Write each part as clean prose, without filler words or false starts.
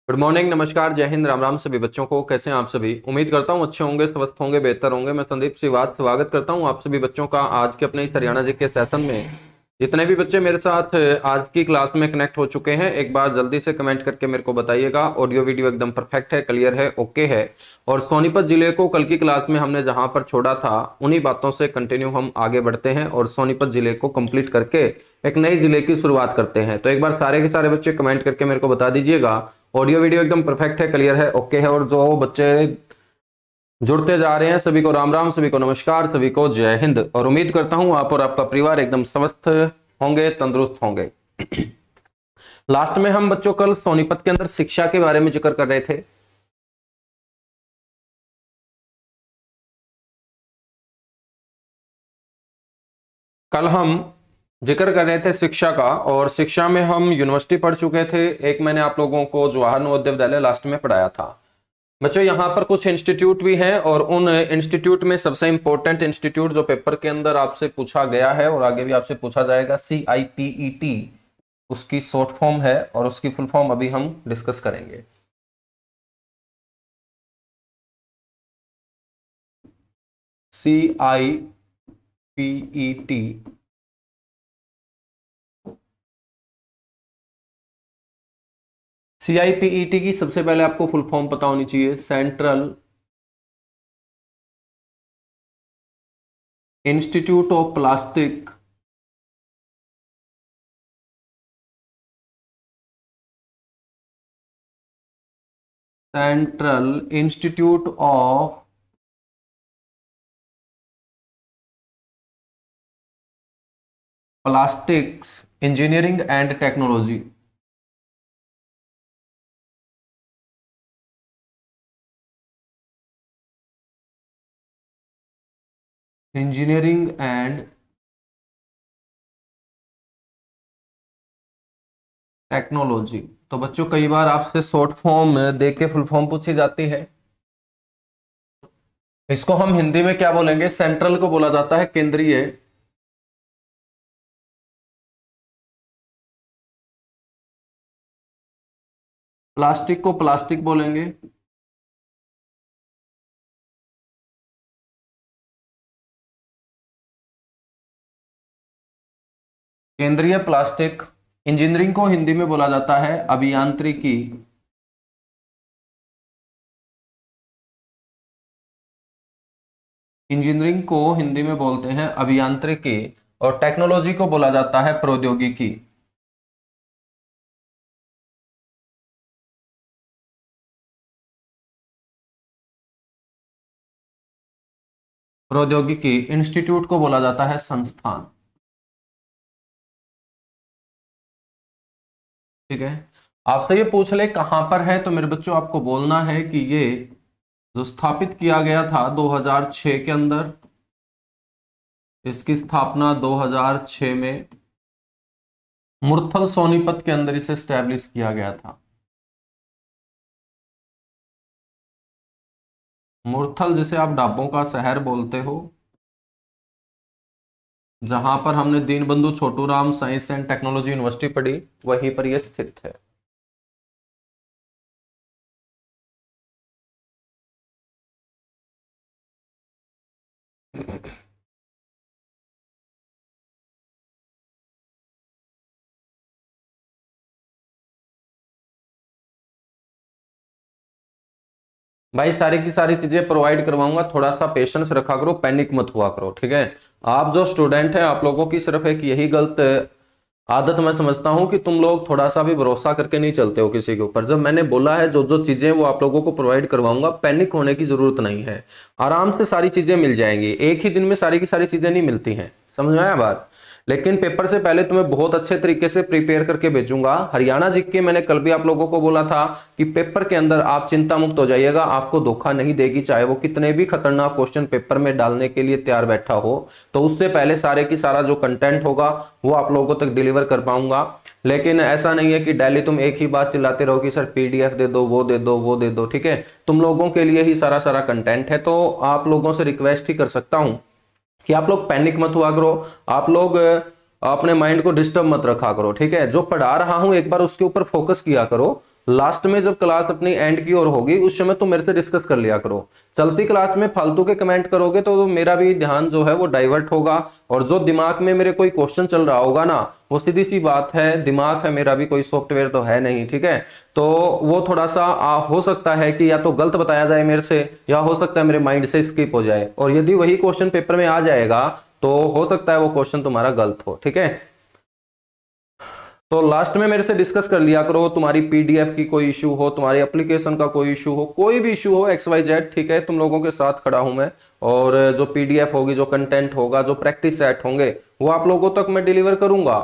Good morning, नमस्कार, जय हिंद, राम राम सभी बच्चों को। कैसे हैं आप सभी? उम्मीद करता हूं अच्छे होंगे, स्वस्थ होंगे, बेहतर होंगे। मैं संदीप श्रीवास्तव स्वागत करता हूं आप सभी बच्चों का आज के अपने इस हरियाणा जीके सेशन में। जितने भी बच्चे मेरे साथ आज की क्लास में कनेक्ट हो चुके हैं, एक बार जल्दी से कमेंट करके मेरे को बताइएगा। ऑडियो वीडियो एकदम परफेक्ट है, क्लियर है, ओके है। और सोनीपत जिले को कल की क्लास में हमने जहां पर छोड़ा था उन्हीं बातों से कंटिन्यू हम आगे बढ़ते हैं और सोनीपत जिले को कंप्लीट करके एक नई जिले की शुरुआत करते हैं। तो एक बार सारे के सारे बच्चे कमेंट करके मेरे को बता दीजिएगा ऑडियो वीडियो एकदम परफेक्ट है, क्लियर है, ओके है। और जो बच्चे जुड़ते जा रहे हैं सभी को राम राम, सभी को नमस्कार, सभी को जय हिंद। और उम्मीद करता हूं आप और आपका परिवार एकदम स्वस्थ होंगे, तंदुरुस्त होंगे। लास्ट में हम बच्चों कल सोनीपत के अंदर शिक्षा के बारे में जिक्र कर रहे थे। कल हम जिक्र कर रहे थे शिक्षा का, और शिक्षा में हम यूनिवर्सिटी पढ़ चुके थे। एक मैंने आप लोगों को जवाहर नवोदय विद्यालय लास्ट में पढ़ाया था। बच्चों यहाँ पर कुछ इंस्टीट्यूट भी हैं और उन इंस्टीट्यूट में सबसे इंपॉर्टेंट इंस्टीट्यूट जो पेपर के अंदर आपसे पूछा गया है और आगे भी आपसे पूछा जाएगा, CIPET उसकी शॉर्ट फॉर्म है और उसकी फुल फॉर्म अभी हम डिस्कस करेंगे। CIPET CIPET की सबसे पहले आपको फुल फॉर्म पता होनी चाहिए, central institute of plastic central institute of plastics engineering and technology. Engineering and technology. तो बच्चों कई बार आपसे शॉर्ट फॉर्म दे के फुल फॉर्म पूछी जाती है। इसको हम हिंदी में क्या बोलेंगे? सेंट्रल को बोला जाता है केंद्रीय प्लास्टिक को प्लास्टिक बोलेंगे, केंद्रीय प्लास्टिक। इंजीनियरिंग को हिंदी में बोला जाता है अभियांत्रिकी। इंजीनियरिंग को हिंदी में बोलते हैं अभियांत्रिकी और टेक्नोलॉजी को बोला जाता है प्रौद्योगिकी। प्रौद्योगिकी इंस्टीट्यूट को बोला जाता है संस्थान। ठीक है, आपसे ये पूछ ले कहां पर है, तो मेरे बच्चों आपको बोलना है कि ये जो स्थापित किया गया था 2006 के अंदर, इसकी स्थापना 2006 में मुरथल सोनीपत के अंदर इसे स्टैब्लिश किया गया था। मुरथल जिसे आप डाबों का शहर बोलते हो, जहां पर हमने Deenbandhu Chhoturam science and technology university पढ़ी, वहीं पर यह स्थित है। भाई सारी की सारी चीजें प्रोवाइड करवाऊंगा, थोड़ा सा पेशेंस रखा करो, पैनिक मत हुआ करो। ठीक है, आप जो स्टूडेंट हैं आप लोगों की सिर्फ एक यही गलत आदत मैं समझता हूं कि तुम लोग थोड़ा सा भी भरोसा करके नहीं चलते हो किसी के ऊपर। जब मैंने बोला है जो जो चीजें वो आप लोगों को प्रोवाइड करवाऊंगा, पैनिक होने की जरूरत नहीं है, आराम से सारी चीजें मिल जाएंगी। एक ही दिन में सारी की सारी चीजें नहीं मिलती हैं, समझ में आया बात? लेकिन पेपर से पहले तुम्हें बहुत अच्छे तरीके से प्रिपेयर करके भेजूंगा। हरियाणा जीके मैंने कल भी आप लोगों को बोला था कि पेपर के अंदर आप चिंता मुक्त हो जाइएगा, आपको धोखा नहीं देगी, चाहे वो कितने भी खतरनाक क्वेश्चन पेपर में डालने के लिए तैयार बैठा हो। तो उससे पहले सारे की सारा जो कंटेंट होगा वो आप लोगों तक डिलीवर कर पाऊंगा। लेकिन ऐसा नहीं है कि डेली तुम एक ही बात चिल्लाते रहो कि सर PDF दे दो, वो दे दो, वो दे दो। ठीक है, तुम लोगों के लिए ही सारा सारा कंटेंट है, तो आप लोगों से रिक्वेस्ट ही कर सकता हूं कि आप लोग पैनिक मत हुआ करो, आप लोग अपने माइंड को डिस्टर्ब मत रखा करो। ठीक है, जो पढ़ा रहा हूं एक बार उसके ऊपर फोकस किया करो, लास्ट में जब क्लास अपनी एंड की ओर होगी उस समय तुम मेरे से डिस्कस कर लिया करो। चलती क्लास में फालतू के कमेंट करोगे तो मेरा भी ध्यान जो है वो डाइवर्ट होगा, और जो दिमाग में मेरे कोई क्वेश्चन चल रहा होगा ना, वो सीधी सी बात है, दिमाग है मेरा भी, कोई सॉफ्टवेयर तो है नहीं, ठीक है। तो वो थोड़ा सा हो सकता है कि या तो गलत बताया जाए मेरे से, या हो सकता है मेरे माइंड से स्किप हो जाए, और यदि वही क्वेश्चन पेपर में आ जाएगा तो हो सकता है वो क्वेश्चन तुम्हारा गलत हो, ठीक है। तो लास्ट में मेरे से डिस्कस कर लिया करो, तुम्हारी पीडीएफ की कोई इशू हो, तुम्हारी एप्लीकेशन का कोई इशू हो, कोई भी इशू हो XYZ, ठीक है, तुम लोगों के साथ खड़ा हूं मैं। और जो पीडीएफ होगी, जो कंटेंट होगा, जो प्रैक्टिस सेट होंगे, वो आप लोगों तक मैं डिलीवर करूंगा।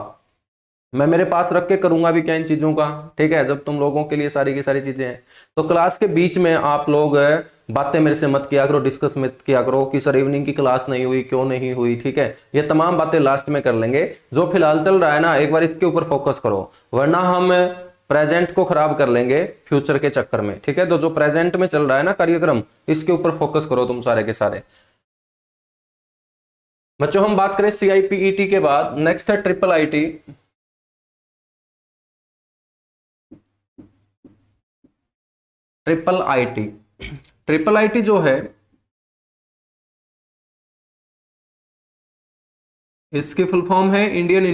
मैं मेरे पास रख के करूंगा भी क्या इन चीजों का, ठीक है, जब तुम लोगों के लिए सारी की सारी चीजें हैं। तो क्लास के बीच में आप लोग बातें मेरे से मत किया करो, डिस्कस मत किया करो कि सर इवनिंग की क्लास नहीं हुई, क्यों नहीं हुई, ठीक है। ये तमाम बातें लास्ट में कर लेंगे। जो फिलहाल चल रहा है ना, एक बार इसके ऊपर फोकस करो, वरना हम प्रेजेंट को खराब कर लेंगे फ्यूचर के चक्कर में, ठीक है। तो जो प्रेजेंट में चल रहा है ना कार्यक्रम, इसके ऊपर फोकस करो तुम सारे के सारे। बच्चों हम बात करें CIPET के बाद, नेक्स्ट है IIIT। IIIT जो है, इसकी फुल फॉर्म है Indian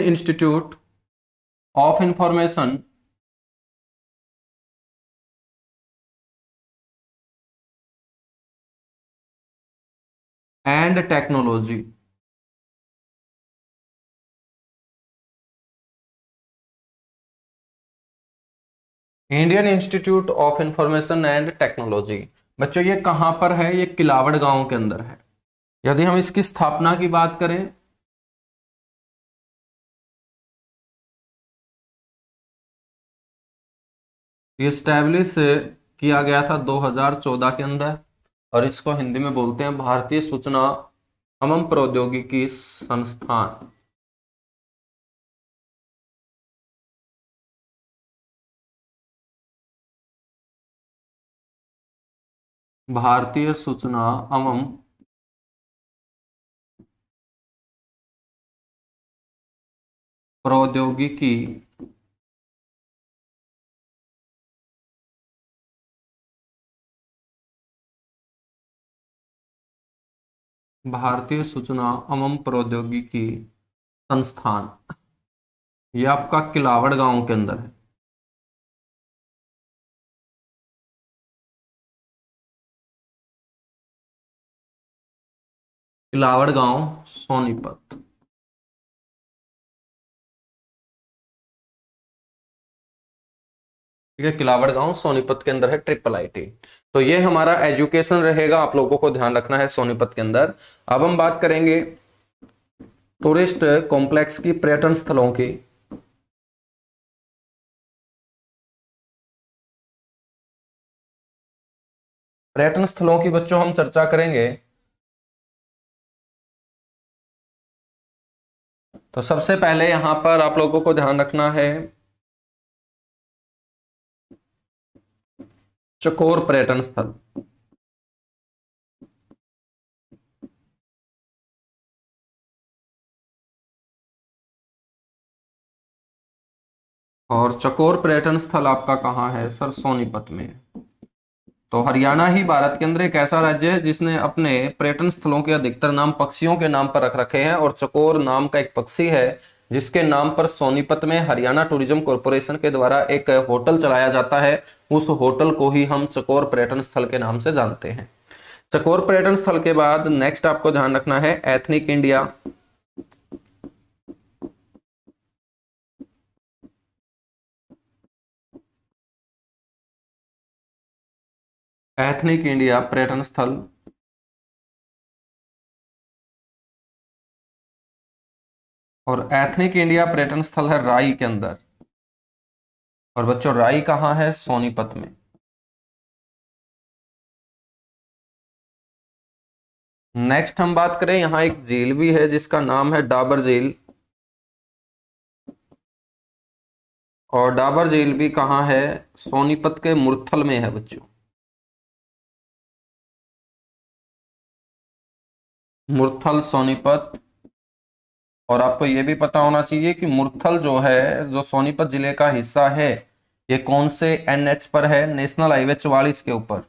institute of information and technology. Indian institute of information and technology. बच्चों ये कहां पर है? ये किलावड़ गांव के अंदर है। यदि हम इसकी स्थापना की बात करें, ये स्टैब्लिश किया गया था 2014 के अंदर, और इसको हिंदी में बोलते हैं भारतीय सूचना एवं प्रौद्योगिकी संस्थान। भारतीय सूचना एवं प्रौद्योगिकी भारतीय सूचना एवं प्रौद्योगिकी संस्थान, ये आपका किलावड़ गांव के अंदर है। किलावड़ गांव, सोनीपत। ठीक है, किलावड़ गांव सोनीपत के अंदर है IIIT। तो ये हमारा एजुकेशन रहेगा, आप लोगों को ध्यान रखना है सोनीपत के अंदर। अब हम बात करेंगे टूरिस्ट कॉम्प्लेक्स की, पर्यटन स्थलों की। पर्यटन स्थलों की बच्चों हम चर्चा करेंगे। तो सबसे पहले यहां पर आप लोगों को ध्यान रखना है चकोर पर्यटन स्थल। और चकोर पर्यटन स्थल आपका कहाँ है सर? सोनीपत में। तो हरियाणा ही भारत के अंदर एक ऐसा राज्य है जिसने अपने पर्यटन स्थलों के अधिकतर नाम पक्षियों के नाम पर रख रखे हैं, और चकोर नाम का एक पक्षी है जिसके नाम पर सोनीपत में हरियाणा टूरिज्म कॉर्पोरेशन के द्वारा एक होटल चलाया जाता है। उस होटल को ही हम चकोर पर्यटन स्थल के नाम से जानते हैं। चकोर पर्यटन स्थल के बाद नेक्स्ट आपको ध्यान रखना है एथनिक इंडिया। एथनिक इंडिया पर्यटन स्थल, और एथनिक इंडिया पर्यटन स्थल है राई के अंदर। और बच्चों राई कहाँ है? सोनीपत में। नेक्स्ट हम बात करें, यहां एक झील भी है जिसका नाम है डाबर झील। और डाबर झील भी कहाँ है? सोनीपत के मुरथल में है बच्चों। मुरथल, सोनीपत। और आपको ये भी पता होना चाहिए कि मुरथल जो है, जो सोनीपत जिले का हिस्सा है, ये कौन से एनएच पर है? नेशनल हाईवे 44 के ऊपर,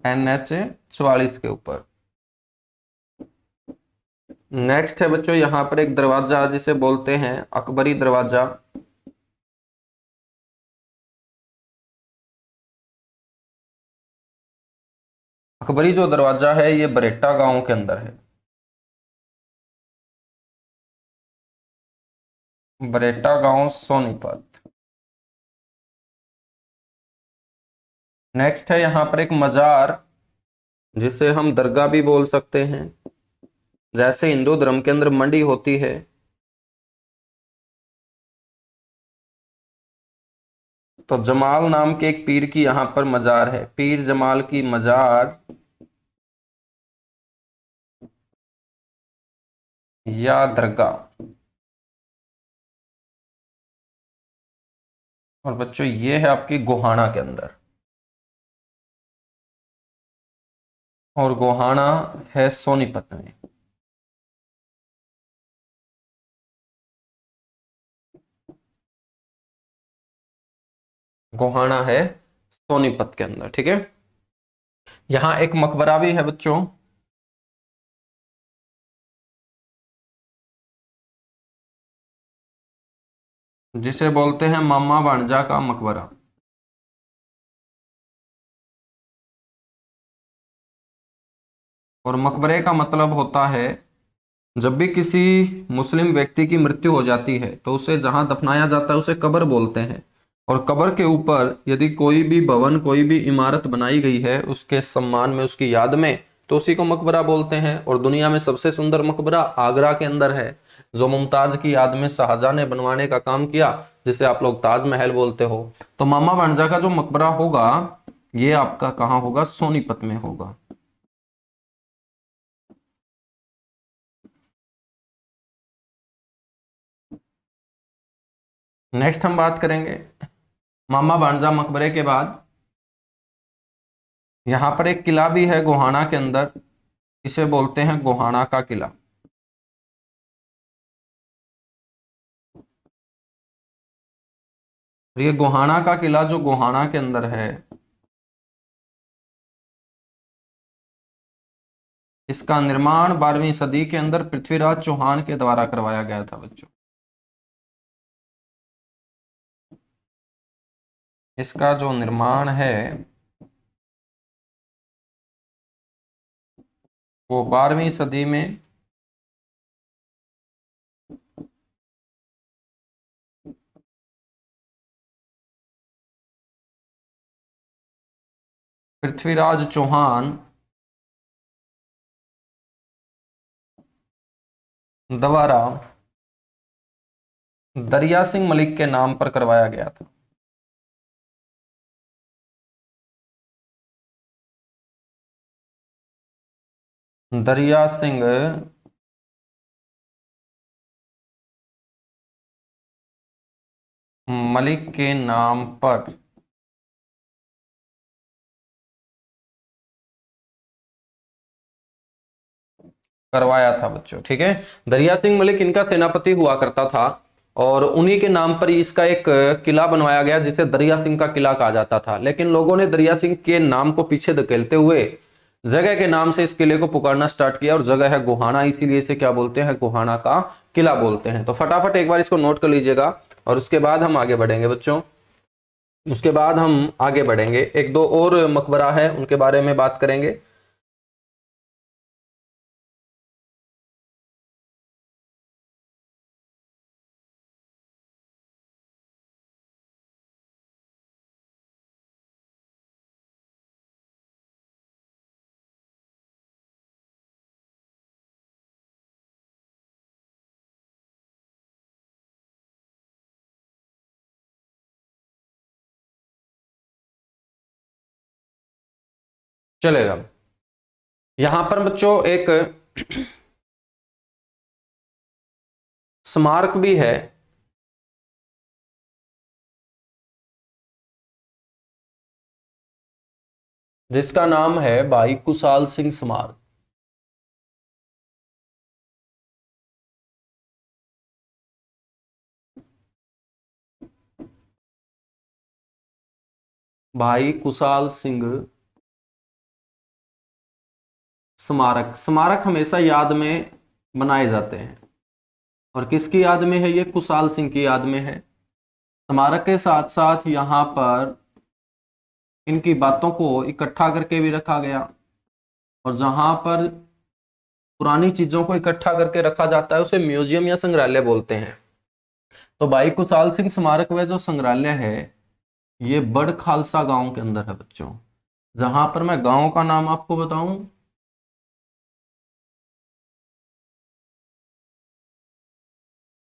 NH 44 के ऊपर। नेक्स्ट है बच्चों, यहां पर एक दरवाजा जिसे बोलते हैं अकबरी दरवाजा। अकबरी जो दरवाजा है ये बरेटा गांव के अंदर है, बरेटा गांव सोनीपत। नेक्स्ट है यहां पर एक मजार, जिसे हम दरगाह भी बोल सकते हैं, जैसे हिंदू धर्म के अंदर मंडी होती है, तो जमाल नाम के एक पीर की यहां पर मजार है, पीर जमाल की मजार या दरगाह। और बच्चों ये है आपकी गोहाना के अंदर, और गोहाना है सोनीपत में। गोहाना है सोनीपत के अंदर, ठीक है। यहां एक मकबरा भी है बच्चों, जिसे बोलते हैं मामा भांजा का मकबरा। और मकबरे का मतलब होता है, जब भी किसी मुस्लिम व्यक्ति की मृत्यु हो जाती है तो उसे जहां दफनाया जाता है उसे कब्र बोलते हैं। और कब्र के ऊपर यदि कोई भी भवन, कोई भी इमारत बनाई गई है उसके सम्मान में, उसकी याद में, तो उसी को मकबरा बोलते हैं। और दुनिया में सबसे सुंदर मकबरा आगरा के अंदर है, जो मुमताज की याद में शाहजहां ने बनवाने का काम किया, जिसे आप लोग ताजमहल बोलते हो। तो मामा भांजा का जो मकबरा होगा ये आपका कहाँ होगा? सोनीपत में होगा। नेक्स्ट हम बात करेंगे मामा भांजा मकबरे के बाद, यहां पर एक किला भी है गोहाना के अंदर, इसे बोलते हैं गोहाना का किला। और ये गोहाना का किला जो गोहाना के अंदर है, इसका निर्माण 12वीं सदी के अंदर पृथ्वीराज चौहान के द्वारा करवाया गया था बच्चों। इसका जो निर्माण है वो 12वीं सदी में पृथ्वीराज चौहान द्वारा दरिया सिंह मलिक के नाम पर करवाया गया था। दरिया सिंह मलिक के नाम पर करवाया था बच्चों, ठीक है। दरिया सिंह मलिक इनका सेनापति हुआ करता था, और उन्हीं के नाम पर ही इसका एक किला बनवाया गया जिसे दरिया सिंह का किला कहा जाता था। लेकिन लोगों ने दरिया सिंह के नाम को पीछे धकेलते हुए जगह के नाम से इस किले को पुकारना स्टार्ट किया, और जगह है गोहाना, इसीलिए इसे क्या बोलते हैं? गोहाना का किला बोलते हैं। तो फटाफट एक बार इसको नोट कर लीजिएगा, और उसके बाद हम आगे बढ़ेंगे बच्चों। उसके बाद हम आगे बढ़ेंगे, एक दो और मकबरा है उनके बारे में बात करेंगे। चलेगा। यहां पर बच्चों एक स्मारक भी है, जिसका नाम है भाई कुशाल सिंह स्मारक। भाई कुशाल सिंह स्मारक। स्मारक हमेशा याद में बनाए जाते हैं, और किसकी याद में है? ये कुशाल सिंह की याद में है। स्मारक के साथ साथ यहाँ पर इनकी बातों को इकट्ठा करके भी रखा गया, और जहां पर पुरानी चीजों को इकट्ठा करके रखा जाता है उसे म्यूजियम या संग्रहालय बोलते हैं। तो भाई कुशाल सिंह स्मारक वह जो संग्रहालय है ये बड़ खालसा गांव के अंदर है बच्चों। जहां पर मैं गांव का नाम आपको बताऊं,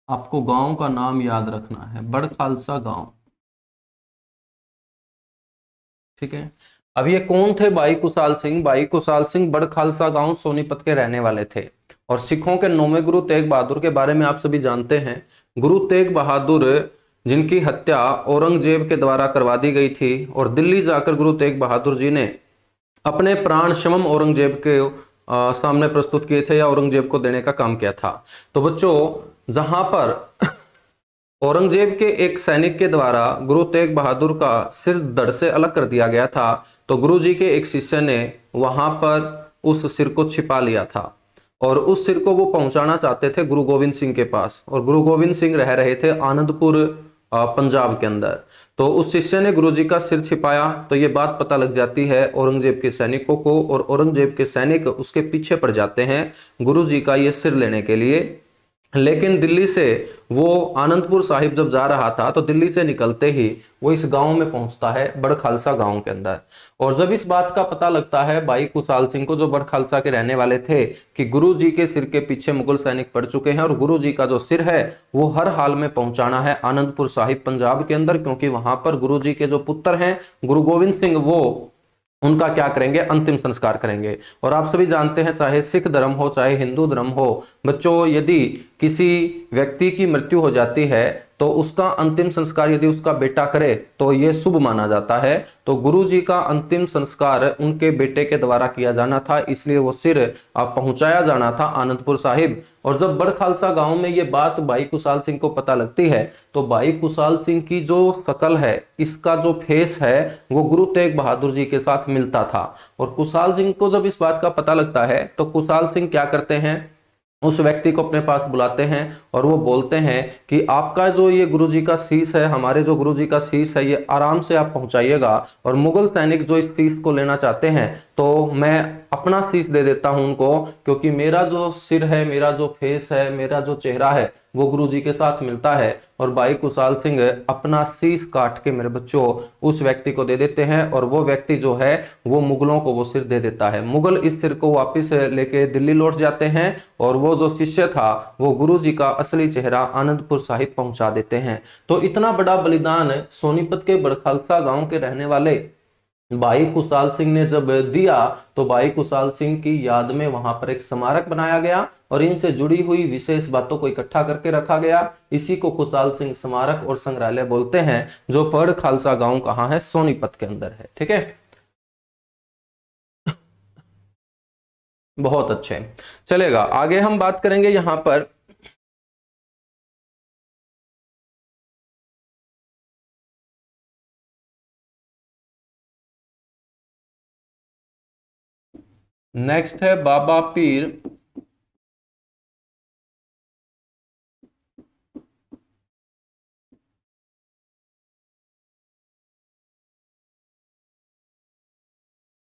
आपको गांव का नाम याद रखना है, बड़ खालसा गांव। ठीक है। अब ये कौन थे भाई कुशाल सिंह? भाई कुशाल सिंह बड़ खालसा गांव सोनीपत के रहने वाले थे, और सिखों के 9वें गुरु तेग बहादुर के बारे में आप सभी जानते हैं। गुरु तेग बहादुर जिनकी हत्या औरंगजेब के द्वारा करवा दी गई थी, और दिल्ली जाकर गुरु तेग बहादुर जी ने अपने प्राण शमम औरंगजेब के सामने प्रस्तुत किए थे, या औरंगजेब को देने का काम किया था। तो बच्चों जहां पर औरंगजेब के एक सैनिक के द्वारा गुरु तेग बहादुर का सिर धड़ से अलग कर दिया गया था, तो गुरु जी के एक शिष्य ने वहां पर उस सिर को छिपा लिया था, और उस सिर को वो पहुंचाना चाहते थे गुरु गोविंद सिंह के पास। और गुरु गोविंद सिंह रह रहे थे आनंदपुर पंजाब के अंदर। तो उस शिष्य ने गुरु जी का सिर छिपाया, तो ये बात पता लग जाती है औरंगजेब के सैनिकों को, और औरंगजेब के सैनिक उसके पीछे पड़ जाते हैं गुरु जी का ये सिर लेने के लिए। लेकिन दिल्ली से वो आनंदपुर साहिब जब जा रहा था, तो दिल्ली से निकलते ही वो इस गांव में पहुंचता है, बड़ खालसा गांव के अंदर। और जब इस बात का पता लगता है भाई कुशाल सिंह को, जो बड़ खालसा के रहने वाले थे, कि गुरु जी के सिर के पीछे मुगल सैनिक पड़ चुके हैं, और गुरु जी का जो सिर है वो हर हाल में पहुंचाना है आनंदपुर साहिब पंजाब के अंदर, क्योंकि वहां पर गुरु जी के जो पुत्र हैं गुरु गोविंद सिंह, वो उनका क्या करेंगे? अंतिम संस्कार करेंगे। और आप सभी जानते हैं चाहे सिख धर्म हो चाहे हिंदू धर्म हो बच्चों, यदि किसी व्यक्ति की मृत्यु हो जाती है तो उसका अंतिम संस्कार यदि उसका बेटा करे तो यह शुभ माना जाता है। तो गुरु जी का अंतिम संस्कार उनके बेटे के द्वारा किया जाना था, इसलिए वो सिर पहुंचाया जाना था आनंदपुर साहिब। और जब बड़ खालसा गांव में ये बात भाई कुशाल सिंह को पता लगती है, तो भाई कुशाल सिंह की जो शकल है, इसका जो फेस है, वो गुरु तेग बहादुर जी के साथ मिलता था। और कुशाल सिंह को जब इस बात का पता लगता है, तो कुशाल सिंह क्या करते हैं? उस व्यक्ति को अपने पास बुलाते हैं और वो बोलते हैं कि आपका जो ये गुरुजी का शीश है, हमारे जो गुरुजी का शीश है, ये आराम से आप पहुंचाइएगा। और मुगल सैनिक जो इस शीश को लेना चाहते हैं, तो मैं अपना शीश दे देता हूं उनको, क्योंकि मेरा जो सिर है, मेरा जो फेस है, मेरा जो चेहरा है, वो गुरुजी के साथ मिलता है। और भाई कुशाल सिंह अपना शीश काट के मेरे बच्चों उस व्यक्ति को दे देते हैं, और वो व्यक्ति जो है वो मुगलों को वो सिर दे देता है। मुगल इस सिर को वापस लेके दिल्ली लौट जाते हैं, और वो जो शिष्य था वो गुरुजी का असली चेहरा आनंदपुर साहिब पहुंचा देते हैं। तो इतना बड़ा बलिदान सोनीपत के बड़ खालसा गांव के रहने वाले भाई कुशाल सिंह ने जब दिया, तो भाई कुशाल सिंह की याद में वहां पर एक स्मारक बनाया गया, और इनसे जुड़ी हुई विशेष बातों को इकट्ठा करके रखा गया। इसी को कुशाल सिंह स्मारक और संग्रहालय बोलते हैं, जो बड़ खालसा गांव कहाँ है? सोनीपत के अंदर है। ठीक है, बहुत अच्छे। चलेगा, आगे हम बात करेंगे यहां पर नेक्स्ट है बाबा पीर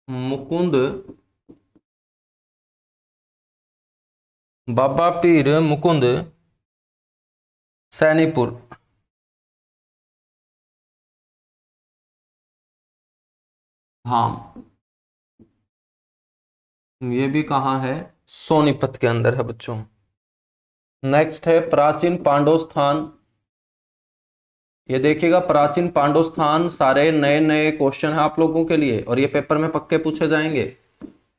मुकुंद, बाबा पीर मुकुंद सैनीपुर। हाँ, ये भी कहाँ है? सोनीपत के अंदर है बच्चों। नेक्स्ट है प्राचीन पांडव स्थान। ये देखिएगा, प्राचीन पांडव स्थान, सारे नए नए क्वेश्चन है आप लोगों के लिए, और ये पेपर में पक्के पूछे जाएंगे।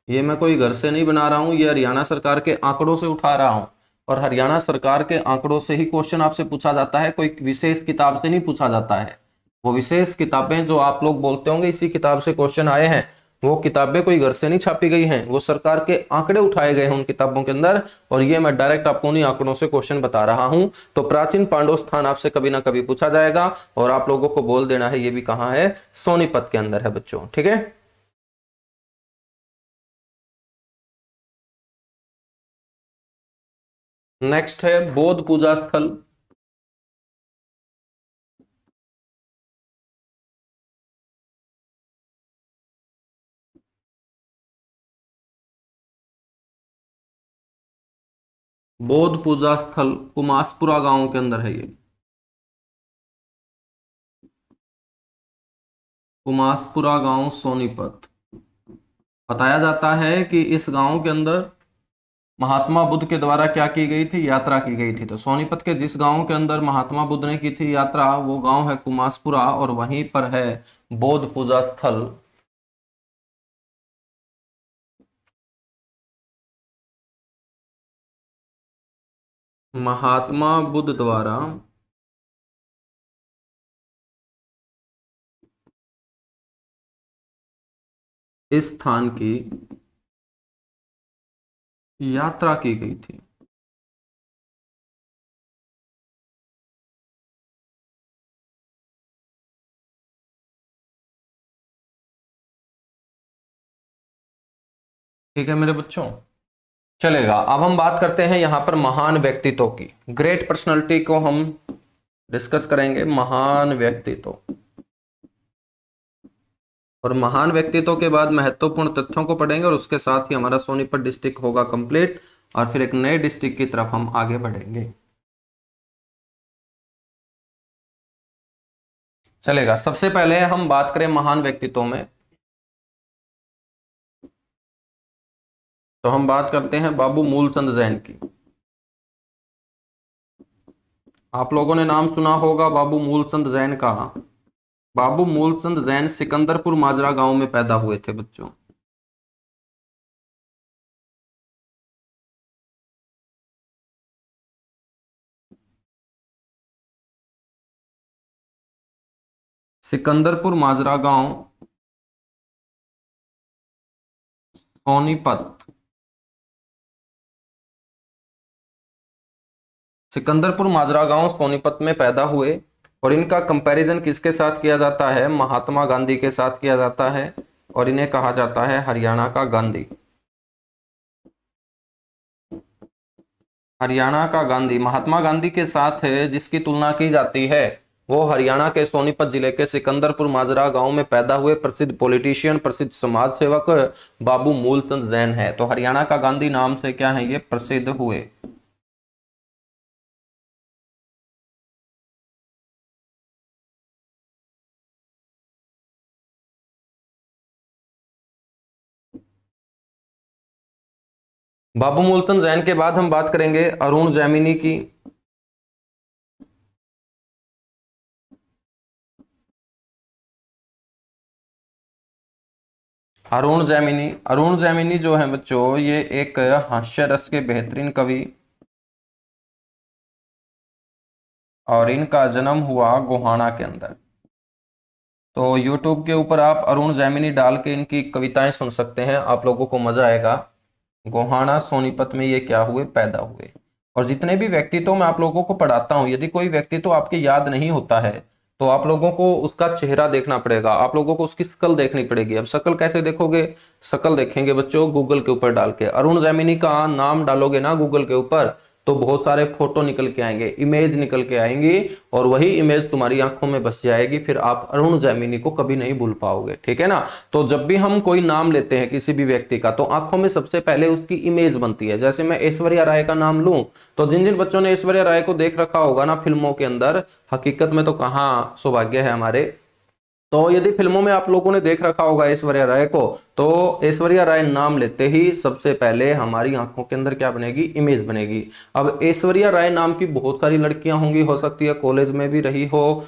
ये मैं कोई घर से नहीं बना रहा हूं, ये हरियाणा सरकार के आंकड़ों से उठा रहा हूं, और हरियाणा सरकार के आंकड़ों से ही क्वेश्चन आपसे पूछा जाता है, कोई विशेष किताब से नहीं पूछा जाता है। वो विशेष किताबें जो आप लोग बोलते होंगे इसी किताब से क्वेश्चन आए हैं, वो किताबें कोई घर से नहीं छापी गई हैं, वो सरकार के आंकड़े उठाए गए हैं उन किताबों के अंदर, और ये मैं डायरेक्ट आपको उन्हीं आंकड़ों से क्वेश्चन बता रहा हूं। तो प्राचीन पांडव स्थान आपसे कभी ना कभी पूछा जाएगा, और आप लोगों को बोल देना है ये भी कहां है, सोनीपत के अंदर है बच्चों, ठीक है। नेक्स्ट है बौद्ध पूजा स्थल। बौद्ध पूजा स्थल कुमासपुरा गांव के अंदर है ये, कुमासपुरा गांव सोनीपत। बताया जाता है कि इस गांव के अंदर महात्मा बुद्ध के द्वारा क्या की गई थी, यात्रा की गई थी। तो सोनीपत के जिस गांव के अंदर महात्मा बुद्ध ने की थी यात्रा, वो गांव है कुमासपुरा, और वहीं पर है बौद्ध पूजा स्थल। महात्मा बुद्ध द्वारा इस स्थान की यात्रा की गई थी। ठीक है मेरे बच्चों, चलेगा। अब हम बात करते हैं यहां पर महान व्यक्तित्व की, ग्रेट पर्सनालिटी को हम डिस्कस करेंगे, महान व्यक्तित्व। और महान व्यक्तित्व के बाद महत्वपूर्ण तथ्यों को पढ़ेंगे, और उसके साथ ही हमारा सोनीपत डिस्ट्रिक्ट होगा कंप्लीट, और फिर एक नए डिस्ट्रिक्ट की तरफ हम आगे बढ़ेंगे। चलेगा। सबसे पहले हम बात करें महान व्यक्तित्व में, तो हम बात करते हैं बाबू मूलचंद जैन की। आप लोगों ने नाम सुना होगा बाबू मूलचंद जैन का। बाबू मूलचंद जैन सिकंदरपुर माजरा गांव में पैदा हुए थे बच्चों। सिकंदरपुर माजरा गांव सोनीपत। सिकंदरपुर माजरा गांव सोनीपत में पैदा हुए, और इनका कंपैरिजन किसके साथ किया जाता है, महात्मा गांधी के साथ किया जाता है, और इन्हें कहा जाता है हरियाणा का गांधी। हरियाणा का गांधी महात्मा गांधी के साथ है जिसकी तुलना की जाती है, वो हरियाणा के सोनीपत जिले के सिकंदरपुर माजरा गांव में पैदा हुए प्रसिद्ध पॉलिटिशियन, प्रसिद्ध समाज सेवक बाबू मूलचंद जैन है। तो हरियाणा का गांधी नाम से क्या है, ये प्रसिद्ध हुए। बाबू मूलचंद जैन के बाद हम बात करेंगे अरुण जैमिनी की। अरुण जैमिनी जो है बच्चों, ये एक हास्य रस के बेहतरीन कवि, और इनका जन्म हुआ गोहाना के अंदर। तो YouTube के ऊपर आप अरुण जैमिनी डाल के इनकी कविताएं सुन सकते हैं, आप लोगों को मजा आएगा। गोहाना सोनीपत में ये क्या हुए, पैदा हुए। और जितने भी व्यक्तित्व मैं आप लोगों को पढ़ाता हूं, यदि कोई व्यक्तित्व आपके याद नहीं होता है तो आप लोगों को उसका चेहरा देखना पड़ेगा, आप लोगों को उसकी शकल देखनी पड़ेगी। अब शकल कैसे देखोगे, शकल देखेंगे बच्चों गूगल के ऊपर डाल के, अरुण जैमिनी का नाम डालोगे ना गूगल के ऊपर, तो बहुत सारे फोटो निकल के आएंगे, इमेज निकल के आएंगी, और वही इमेज तुम्हारी आंखों में बस जाएगी, फिर आप अरुण जैमिनी को कभी नहीं भूल पाओगे, ठीक है ना। तो जब भी हम कोई नाम लेते हैं किसी भी व्यक्ति का, तो आंखों में सबसे पहले उसकी इमेज बनती है। जैसे मैं ऐश्वर्या राय का नाम लूं, तो जिन जिन बच्चों ने ऐश्वर्या राय को देख रखा होगा ना फिल्मों के अंदर, हकीकत में तो कहाँ सौभाग्य है हमारे, तो यदि फिल्मों में आप लोगों ने देख रखा होगा ऐश्वर्या राय को, तो ऐश्वर्या राय नाम लेते ही सबसे पहले हमारी आंखों के अंदर क्या बनेगी, इमेज बनेगी। अब ऐश्वर्या राय नाम की बहुत सारी लड़कियां होंगी, हो सकती है कॉलेज में भी रही हो,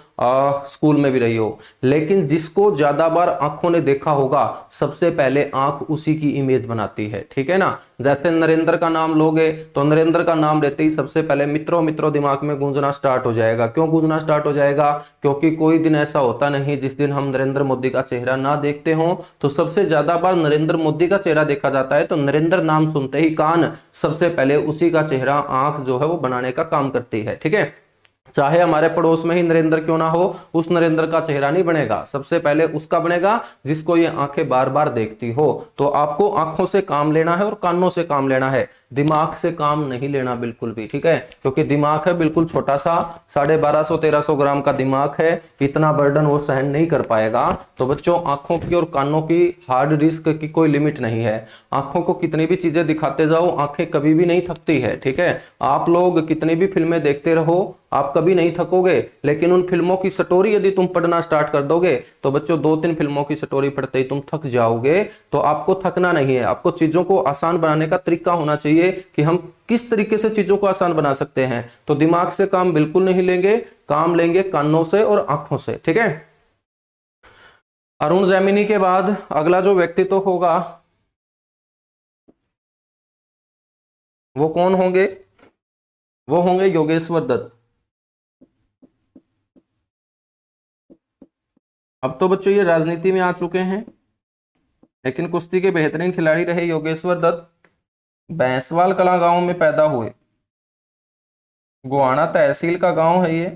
स्कूल में भी रही हो, लेकिन जिसको ज्यादा बार आंखों ने देखा होगा, सबसे पहले आंख उसी की इमेज बनाती है, ठीक है ना। जैसे नरेंद्र का नाम लोगे, तो नरेंद्र का नाम लेते ही सबसे पहले मित्रों मित्रों दिमाग में गूंजना स्टार्ट हो जाएगा। क्यों गूंजना स्टार्ट हो जाएगा, क्योंकि कोई दिन ऐसा होता नहीं जिस दिन हम नरेंद्र मोदी का चेहरा ना देखते हो। तो सबसे ज्यादा बार नरेंद्र मोदी का चेहरा देखा जाता है तो नरेंद्र नाम सुनते ही कान सबसे पहले उसी का चेहरा, आंख जो है वो बनाने का काम करती है। ठीक है, चाहे हमारे पड़ोस में ही नरेंद्र क्यों ना हो, उस नरेंद्र का चेहरा नहीं बनेगा, सबसे पहले उसका बनेगा जिसको ये आंखें बार बार देखती हो। तो आपको आंखों से काम लेना है और कानों से काम लेना है, दिमाग से काम नहीं लेना बिल्कुल भी। ठीक है, क्योंकि दिमाग है बिल्कुल छोटा सा, 1250-1300 ग्राम का दिमाग है, इतना बर्डन वो सहन नहीं कर पाएगा। तो बच्चों, आंखों की और कानों की हार्ड डिस्क की कोई लिमिट नहीं है। आंखों को कितनी भी चीजें दिखाते जाओ, आंखें कभी भी नहीं थकती है। ठीक है, आप लोग कितनी भी फिल्में देखते रहो, आप कभी नहीं थकोगे, लेकिन उन फिल्मों की स्टोरी यदि तुम पढ़ना स्टार्ट कर दोगे तो बच्चों 2-3 फिल्मों की स्टोरी पढ़ते ही तुम थक जाओगे। तो आपको थकना नहीं है, आपको चीजों को आसान बनाने का तरीका होना चाहिए कि हम किस तरीके से चीजों को आसान बना सकते हैं। तो दिमाग से काम बिल्कुल नहीं लेंगे, काम लेंगे कानों से और आंखों से। ठीक है, अरुण जैमिनी के बाद अगला जो व्यक्तित्व होगा वो कौन होंगे? वो होंगे योगेश्वर दत्त। अब तो बच्चों ये राजनीति में आ चुके हैं, लेकिन कुश्ती के बेहतरीन खिलाड़ी रहे योगेश्वर दत्त। बैंसवाल कला गांव में पैदा हुए, गोहाना तहसील का गांव है ये।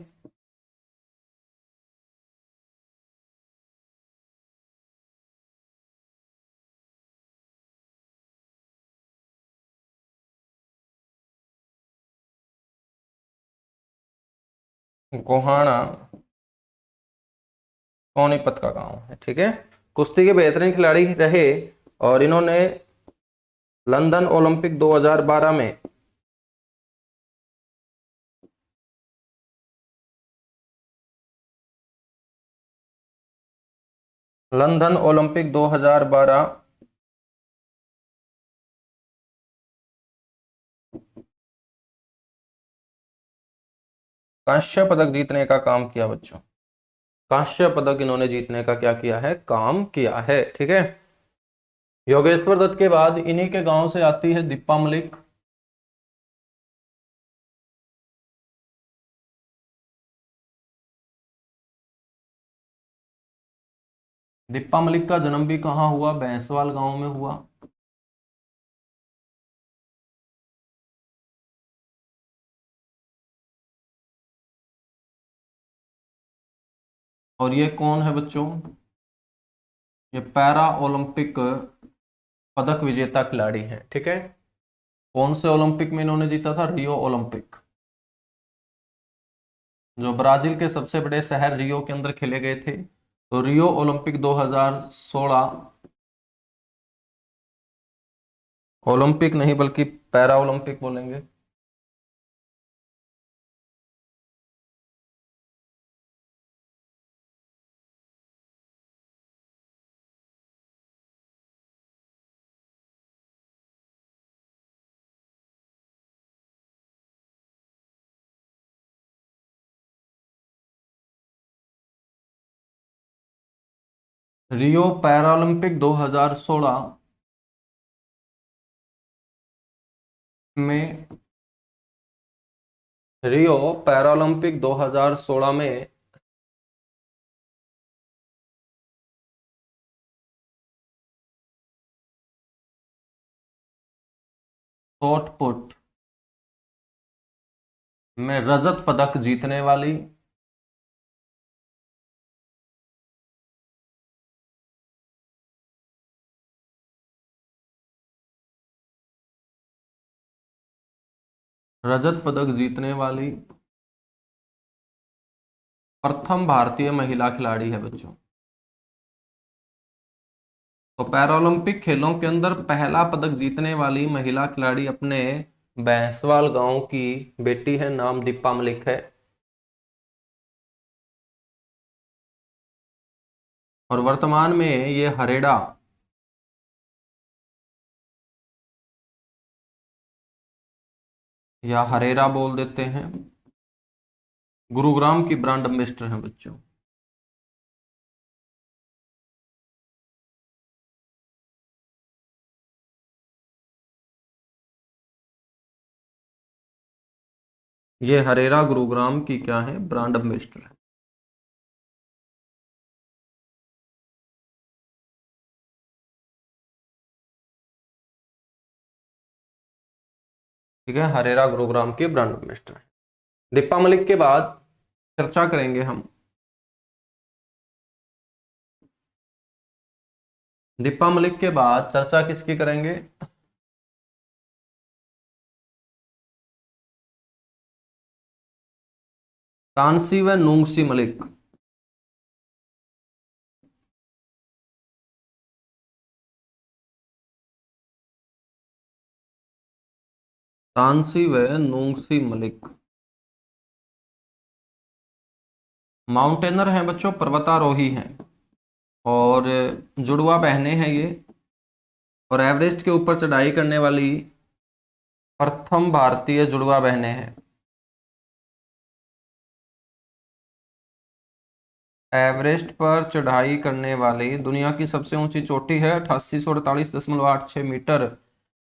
गोहाना सोनीपत का गांव है। ठीक है, कुश्ती के बेहतरीन खिलाड़ी रहे और इन्होंने लंदन ओलंपिक 2012 में लंदन ओलंपिक 2012 कांस्य पदक जीतने का काम किया बच्चों। कांस्य पदक इन्होंने जीतने का क्या किया है? काम किया है। ठीक है, योगेश्वर दत्त के बाद इन्हीं के गांव से आती है दीपा मलिक। दीपा मलिक का जन्म भी कहाँ हुआ? बैंसवाल गांव में हुआ। और ये कौन है बच्चों? ये पैरा ओलंपिक पदक विजेता खिलाड़ी है। ठीक है, कौन से ओलंपिक में इन्होंने जीता था? रियो ओलंपिक, जो ब्राजील के सबसे बड़े शहर रियो के अंदर खेले गए थे। तो रियो ओलंपिक 2016, ओलंपिक नहीं बल्कि पैरा ओलंपिक बोलेंगे। रियो पैरालंपिक 2016 में, रियो पैरालंपिक 2016 में शॉट पुट में रजत पदक जीतने वाली रजत पदक जीतने वाली प्रथम भारतीय महिला खिलाड़ी है बच्चों। तो पैरालंपिक खेलों के अंदर पहला पदक जीतने वाली महिला खिलाड़ी अपने बैंसवाल गांव की बेटी है, नाम दीपा मलिक है। और वर्तमान में ये हरेड़ा या हरेरा बोल देते हैं, गुरुग्राम की ब्रांड एम्बेसडर हैं बच्चों। ये हरेरा गुरुग्राम की क्या है? ब्रांड एम्बेसडर है। ठीक है, हरेरा गुरुग्राम की ब्रांड एम्बेसडर। दीपा मलिक के बाद चर्चा करेंगे हम, दीपा मलिक के बाद चर्चा किसकी करेंगे? तानसी व नूंगसी मलिक। तानसी व नूंगसी मलिक माउंटेनर हैं बच्चों, पर्वतारोही हैं, और जुड़वा बहनें हैं ये, और एवरेस्ट के ऊपर चढ़ाई करने वाली प्रथम भारतीय जुड़वा बहनें हैं। एवरेस्ट पर चढ़ाई करने वाली दुनिया की सबसे ऊंची चोटी है, 8848.86 मीटर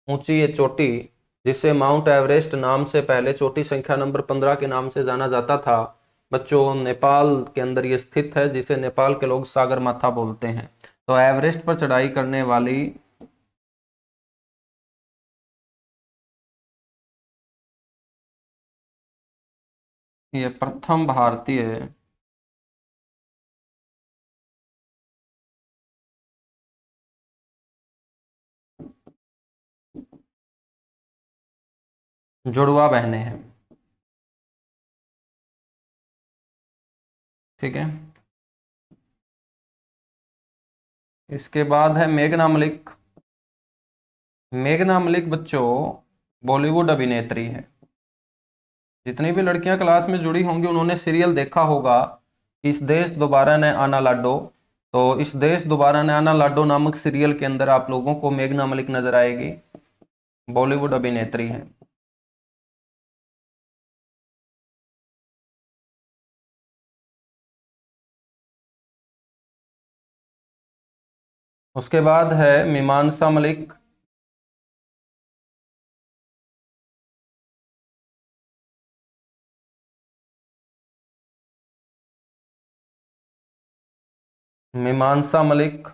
ऊंची ये चोटी, जिसे माउंट एवरेस्ट नाम से पहले चोटी संख्या नंबर 15 के नाम से जाना जाता था। बच्चों नेपाल के अंदर ये स्थित है, जिसे नेपाल के लोग सागर माथा बोलते हैं। तो एवरेस्ट पर चढ़ाई करने वाली ये प्रथम भारतीय जुड़वा बहनें हैं। ठीक है, इसके बाद है मेघना मलिक। मेघना मलिक बच्चों बॉलीवुड अभिनेत्री है। जितनी भी लड़कियां क्लास में जुड़ी होंगी उन्होंने सीरियल देखा होगा, इस देश दोबारा ने आना लाडो। तो इस देश दोबारा ने आना लाडो नामक सीरियल के अंदर आप लोगों को मेघना मलिक नजर आएगी, बॉलीवुड अभिनेत्री है। उसके बाद है मीमांसा मलिक। मीमांसा मलिक,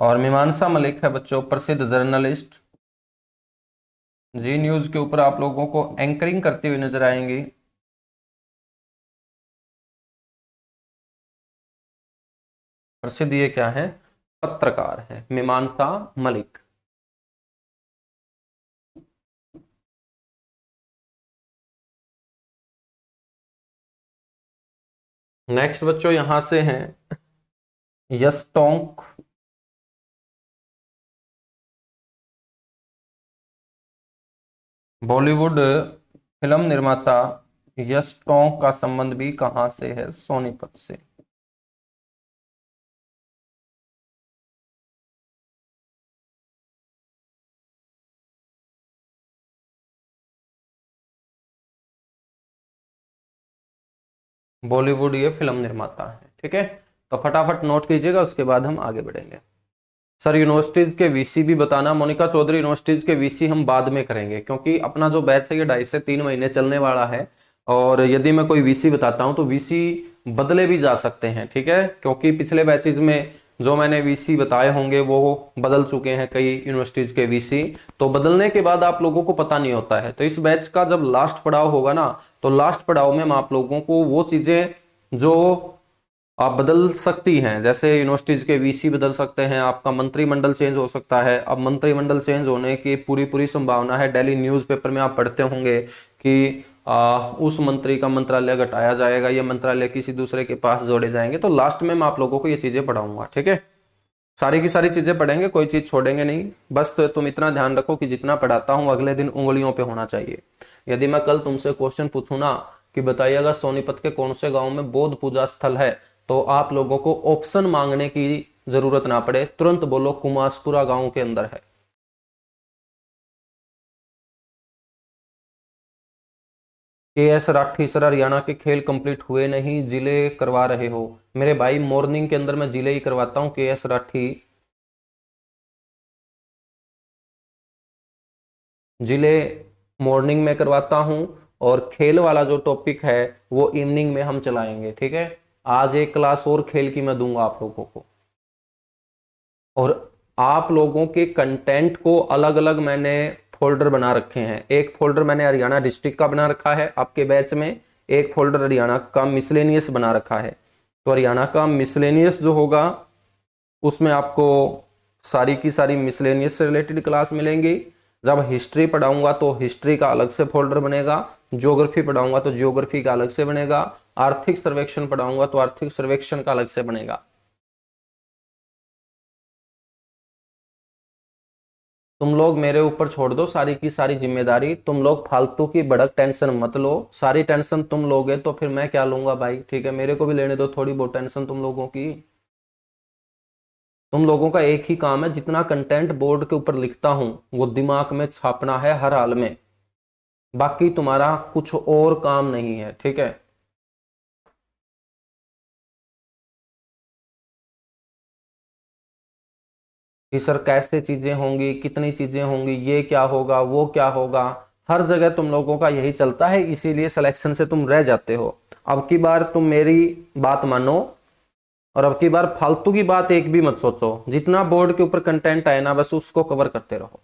और मीमांसा मलिक है बच्चों प्रसिद्ध जर्नलिस्ट, जी न्यूज के ऊपर आप लोगों को एंकरिंग करती हुई नजर आएंगी। प्रसिद्ध ये क्या है? पत्रकार है मीमांसा मलिक। नेक्स्ट बच्चों यहां से हैं यश टोंक। बॉलीवुड फिल्म निर्माता यश टोंक का संबंध भी कहां से है? सोनीपत से। बॉलीवुड ये फिल्म निर्माता है। ठीक है, तो फटाफट नोट कीजिएगा, उसके बाद हम आगे बढ़ेंगे। सर यूनिवर्सिटीज के वीसी भी बताना। मोनिका चौधरी, यूनिवर्सिटीज के वीसी हम बाद में करेंगे, क्योंकि अपना जो बैच है ये 2.5 से 3 महीने चलने वाला है, और यदि मैं कोई वीसी बताता हूं तो वीसी बदले भी जा सकते हैं। ठीक है, क्योंकि पिछले बैचेज में जो मैंने वीसी बताए होंगे वो बदल चुके हैं कई यूनिवर्सिटीज के वीसी, तो बदलने के बाद आप लोगों को पता नहीं होता है। तो इस बैच का जब लास्ट पड़ाव होगा ना, तो लास्ट पड़ाव में हम आप लोगों को वो चीजें जो आप बदल सकती हैं, जैसे यूनिवर्सिटीज के वीसी बदल सकते हैं, आपका मंत्रिमंडल चेंज हो सकता है। अब मंत्रिमंडल चेंज होने की पूरी संभावना है। डेली न्यूज़पेपर में आप पढ़ते होंगे कि उस मंत्री का मंत्रालय घटाया जाएगा, ये मंत्रालय किसी दूसरे के पास जोड़े जाएंगे। तो लास्ट में मैं आप लोगों को ये चीजें पढ़ाऊंगा। ठीक है, सारी की सारी चीजें पढ़ेंगे, कोई चीज छोड़ेंगे नहीं। बस तुम इतना ध्यान रखो कि जितना पढ़ाता हूं अगले दिन उंगलियों पे होना चाहिए। यदि मैं कल तुमसे क्वेश्चन पूछूं ना कि बताइएगा सोनीपत के कौन से गांव में बौद्ध पूजा स्थल है, तो आप लोगों को ऑप्शन मांगने की जरूरत ना पड़े, तुरंत बोलो कुमासपुरा गांव के अंदर है। KS राठी, सर हरियाणा के खेल कंप्लीट हुए नहीं, जिले करवा रहे हो? मेरे भाई मॉर्निंग के अंदर मैं जिले ही करवाता हूँ। KS राठी जिले मॉर्निंग में करवाता हूं, और खेल वाला जो टॉपिक है वो इवनिंग में हम चलाएंगे। ठीक है, आज एक क्लास और खेल की मैं दूंगा आप लोगों को, और आप लोगों के कंटेंट को अलग अलग मैंने फोल्डर बना रखे हैं। एक फोल्डर मैंने हरियाणा डिस्ट्रिक्ट का बना रखा है आपके बैच में, एक फोल्डर हरियाणा का मिसलेनियस बना रखा है। तो हरियाणा का मिसलेनियस जो होगा उसमें आपको सारी की सारी मिसलेनियस से रिलेटेड क्लास मिलेंगी। जब हिस्ट्री पढ़ाऊंगा तो हिस्ट्री का अलग से फोल्डर बनेगा, ज्योग्राफी पढ़ाऊंगा तो ज्योग्राफी का अलग से बनेगा, आर्थिक सर्वेक्षण पढ़ाऊंगा तो आर्थिक सर्वेक्षण का अलग से बनेगा। तुम लोग मेरे ऊपर छोड़ दो सारी की सारी जिम्मेदारी, तुम लोग फालतू की भड़क टेंशन मत लो। सारी टेंशन तुम लोगे तो फिर मैं क्या लूंगा भाई, ठीक है, मेरे को भी लेने दो थोड़ी बहुत टेंशन तुम लोगों की। तुम लोगों का एक ही काम है, जितना कंटेंट बोर्ड के ऊपर लिखता हूं वो दिमाग में छापना है हर हाल में, बाकी तुम्हारा कुछ और काम नहीं है, ठीक है। कि सर कैसे चीजें होंगी, कितनी चीजें होंगी, ये क्या होगा, वो क्या होगा, हर जगह तुम लोगों का यही चलता है, इसीलिए सिलेक्शन से तुम रह जाते हो। अब की बार तुम मेरी बात मानो और अब की बार फालतू की बात एक भी मत सोचो, जितना बोर्ड के ऊपर कंटेंट आए ना बस उसको कवर करते रहो।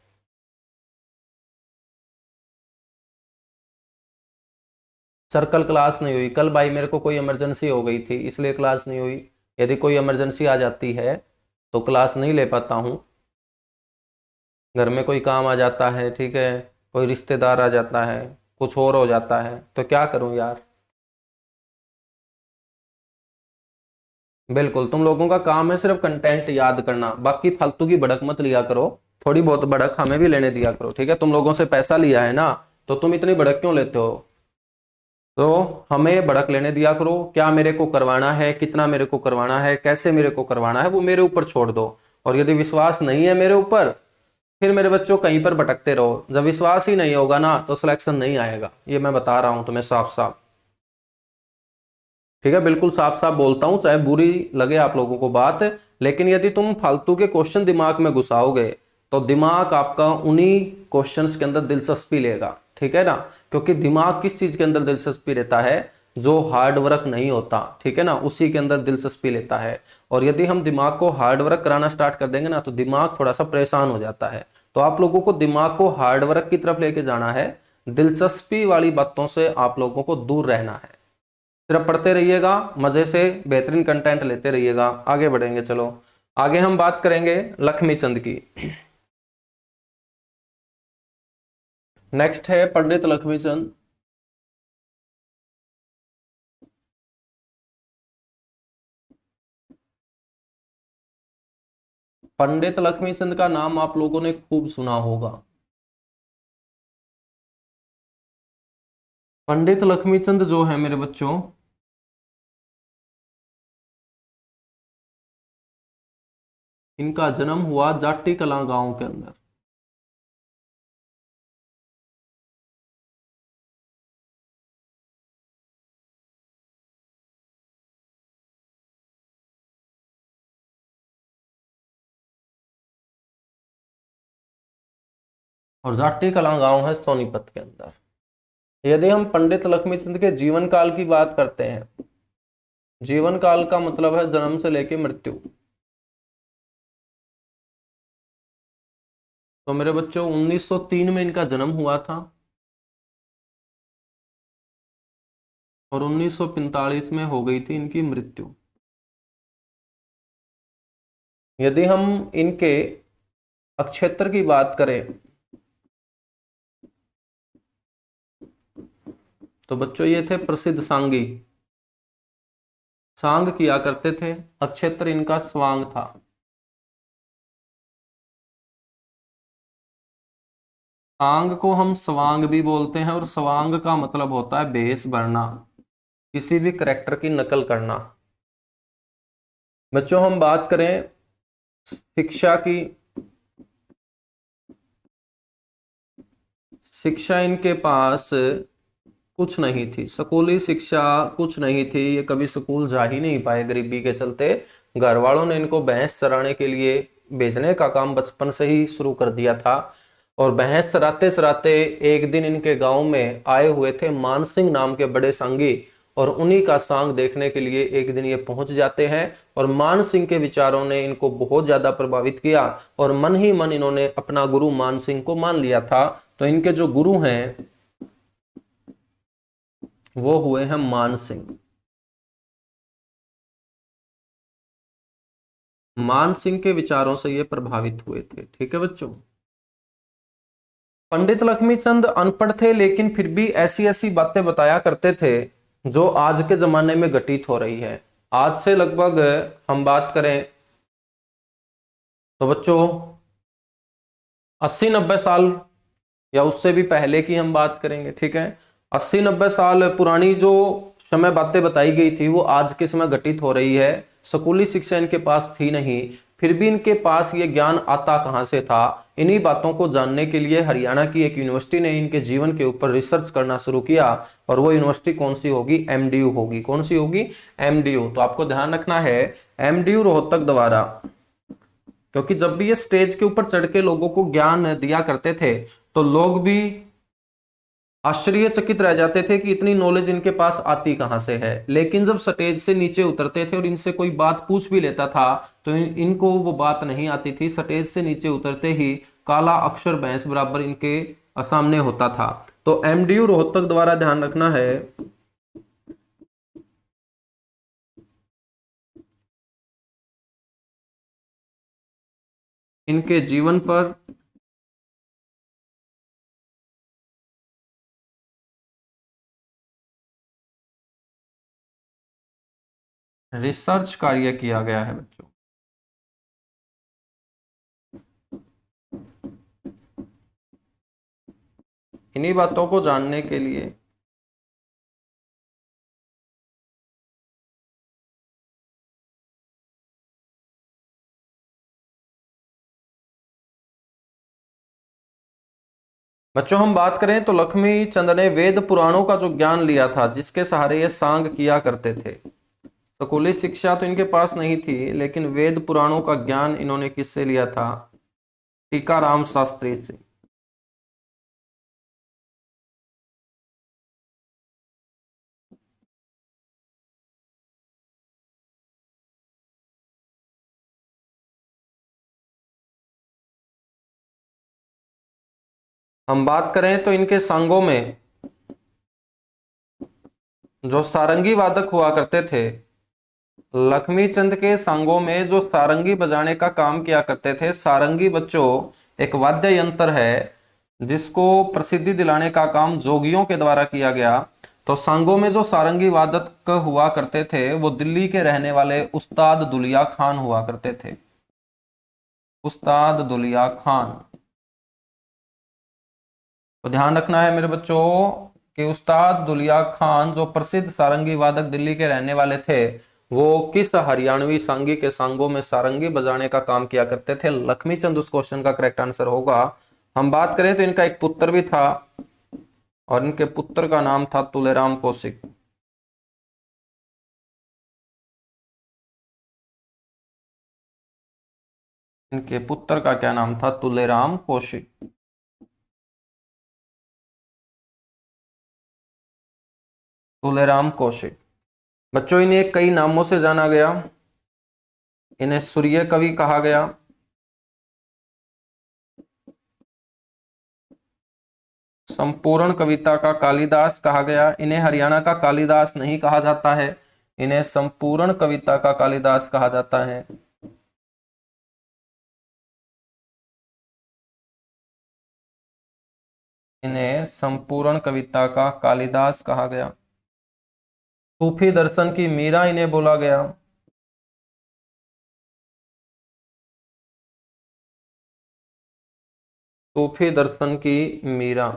सर कल क्लास नहीं हुई, कल भाई मेरे को कोई इमरजेंसी हो गई थी इसलिए क्लास नहीं हुई। यदि कोई इमरजेंसी आ जाती है तो क्लास नहीं ले पाता हूँ, घर में कोई काम आ जाता है, ठीक है, कोई रिश्तेदार आ जाता है, कुछ और हो जाता है, तो क्या करूं यार। बिल्कुल, तुम लोगों का काम है सिर्फ कंटेंट याद करना, बाकी फालतू की भड़क मत लिया करो। थोड़ी बहुत भड़क हमें भी लेने दिया करो, ठीक है। तुम लोगों से पैसा लिया है ना, तो तुम इतनी भड़क क्यों लेते हो। तो हमें भड़क लेने दिया करो, क्या मेरे को करवाना है, कितना मेरे को करवाना है, कैसे मेरे को करवाना है वो मेरे ऊपर छोड़ दो। और यदि विश्वास नहीं है मेरे ऊपर फिर मेरे बच्चों कहीं पर भटकते रहो। जब विश्वास ही नहीं होगा ना तो सिलेक्शन नहीं आएगा, ये मैं बता रहा हूं तुम्हें साफ साफ, ठीक है। बिल्कुल साफ साफ बोलता हूं, चाहे बुरी लगे आप लोगों को बात, लेकिन यदि तुम फालतू के क्वेश्चन दिमाग में घुसाओगे तो दिमाग आपका उन्हीं क्वेश्चंस के अंदर दिलचस्पी लेगा, ठीक है ना। क्योंकि दिमाग किस चीज के अंदर दिलचस्पी लेता है, जो हार्ड वर्क नहीं होता, ठीक है ना, उसी के अंदर दिलचस्पी लेता है। और यदि हम दिमाग को हार्ड वर्क कराना स्टार्ट कर देंगे ना तो दिमाग थोड़ा सा परेशान हो जाता है। तो आप लोगों को दिमाग को हार्ड वर्क की तरफ लेके जाना है, दिलचस्पी वाली बातों से आप लोगों को दूर रहना है। सिर्फ पढ़ते रहिएगा, मजे से बेहतरीन कंटेंट लेते रहिएगा, आगे बढ़ेंगे। चलो आगे हम बात करेंगे लक्ष्मी चंद की। नेक्स्ट है पंडित लक्ष्मी चंद। पंडित लक्ष्मी चंद का नाम आप लोगों ने खूब सुना होगा। पंडित लक्ष्मी चंद जो है मेरे बच्चों, इनका जन्म हुआ जाटी कलां गांव के अंदर। और जाटी कलां गांव है सोनीपत के अंदर। यदि हम पंडित लक्ष्मी चंद के जीवन काल की बात करते हैं, जीवन काल का मतलब है जन्म से लेकर मृत्यु। तो मेरे बच्चों 1903 में इनका जन्म हुआ था और 1945 में हो गई थी इनकी मृत्यु। यदि हम इनके अक्षेत्र की बात करें तो बच्चों ये थे प्रसिद्ध सांगी, सांग किया करते थे, अक्षेत्र इनका स्वांग था। सांग को हम स्वांग भी बोलते हैं और स्वांग का मतलब होता है भेष भरना, किसी भी करेक्टर की नकल करना। बच्चों हम बात करें शिक्षा की, शिक्षा इनके पास कुछ नहीं थी, स्कूली शिक्षा कुछ नहीं थी, ये कभी स्कूल जा ही नहीं पाए गरीबी के चलते। घर वालों ने इनको भैंस चराने के लिए भेजने का काम बचपन से ही शुरू कर दिया था। और भैंस चराते चराते एक दिन इनके गांव में आए हुए थे मान सिंह नाम के बड़े सांगी, और उन्हीं का सांग देखने के लिए एक दिन ये पहुंच जाते हैं। और मान सिंह के विचारों ने इनको बहुत ज्यादा प्रभावित किया और मन ही मन इन्होंने अपना गुरु मान सिंह को मान लिया था। तो इनके जो गुरु हैं वो हुए हैं मान सिंह। मान सिंह के विचारों से ये प्रभावित हुए थे। ठीक है बच्चों। पंडित लक्ष्मीचंद अनपढ़ थे, लेकिन फिर भी ऐसी ऐसी बातें बताया करते थे जो आज के जमाने में घटित हो रही है। आज से लगभग हम बात करें तो बच्चों 80-90 साल या उससे भी पहले की हम बात करेंगे। ठीक है, 80-90 साल पुरानी जो समय बातें बताई गई थी वो आज के समय घटित हो रही है। स्कूली शिक्षा इनके पास थी नहीं, फिर भी इनके पास ये ज्ञान आता कहां से था? इन्हीं बातों को जानने के लिए हरियाणा की एक यूनिवर्सिटी ने इनके जीवन के ऊपर रिसर्च करना शुरू किया, और वो यूनिवर्सिटी कौन सी होगी? एमडीयू होगी। कौन सी होगी? एमडीयू। तो आपको ध्यान रखना है एमडीयू रोहतक द्वारा, क्योंकि जब भी ये स्टेज के ऊपर चढ़ के लोगों को ज्ञान दिया करते थे तो लोग भी आश्चर्यचकित रह जाते थे कि इतनी नॉलेज इनके पास आती कहां से है। लेकिन जब स्टेज से नीचे उतरते थे और इनसे कोई बात पूछ भी लेता था तो इनको वो बात नहीं आती थी। स्टेज से नीचे उतरते ही काला अक्षर भैंस बराबर इनके सामने होता था। तो एमडीयू रोहतक द्वारा ध्यान रखना है इनके जीवन पर रिसर्च कार्य किया गया है बच्चों। इन्हीं बातों को जानने के लिए बच्चों हम बात करें तो लक्ष्मी चंद ने वेद पुराणों का जो ज्ञान लिया था, जिसके सहारे ये सांग किया करते थे। स्कूली शिक्षा तो इनके पास नहीं थी, लेकिन वेद पुराणों का ज्ञान इन्होंने किससे लिया था? टीकाराम शास्त्री से। हम बात करें तो इनके सांगों में जो सारंगी वादक हुआ करते थे, लक्ष्मीचंद के सांगों में जो सारंगी बजाने का काम किया करते थे। सारंगी बच्चों एक वाद्य यंत्र है जिसको प्रसिद्धि दिलाने का काम जोगियों के द्वारा किया गया। तो सांगों में जो सारंगी वादक हुआ करते थे वो दिल्ली के रहने वाले उस्ताद दुलिया खान हुआ करते थे। उस्ताद दुलिया खान। तो ध्यान रखना है मेरे बच्चों कि उस्ताद दुलिया खान जो प्रसिद्ध सारंगी वादक दिल्ली के रहने वाले थे, वो किस हरियाणवी सांगी के सांगों में सारंगी बजाने का काम किया करते थे? लक्ष्मीचंद उस क्वेश्चन का करेक्ट आंसर होगा। हम बात करें तो इनका एक पुत्र भी था और इनके पुत्र का नाम था तुलेराम कौशिक। इनके पुत्र का क्या नाम था? तुलेराम कौशिक। तुलेराम कौशिक। बच्चों इन्हें कई नामों से जाना गया। इन्हें सूर्य कवि कहा गया, संपूर्ण कविता का कालिदास कहा गया। इन्हें हरियाणा का कालिदास नहीं कहा जाता है, इन्हें संपूर्ण कविता का कालिदास कहा जाता है। इन्हें संपूर्ण कविता का कालिदास कहा गया। सूफी दर्शन की मीरा इन्हें बोला गया। सूफी दर्शन की मीरा।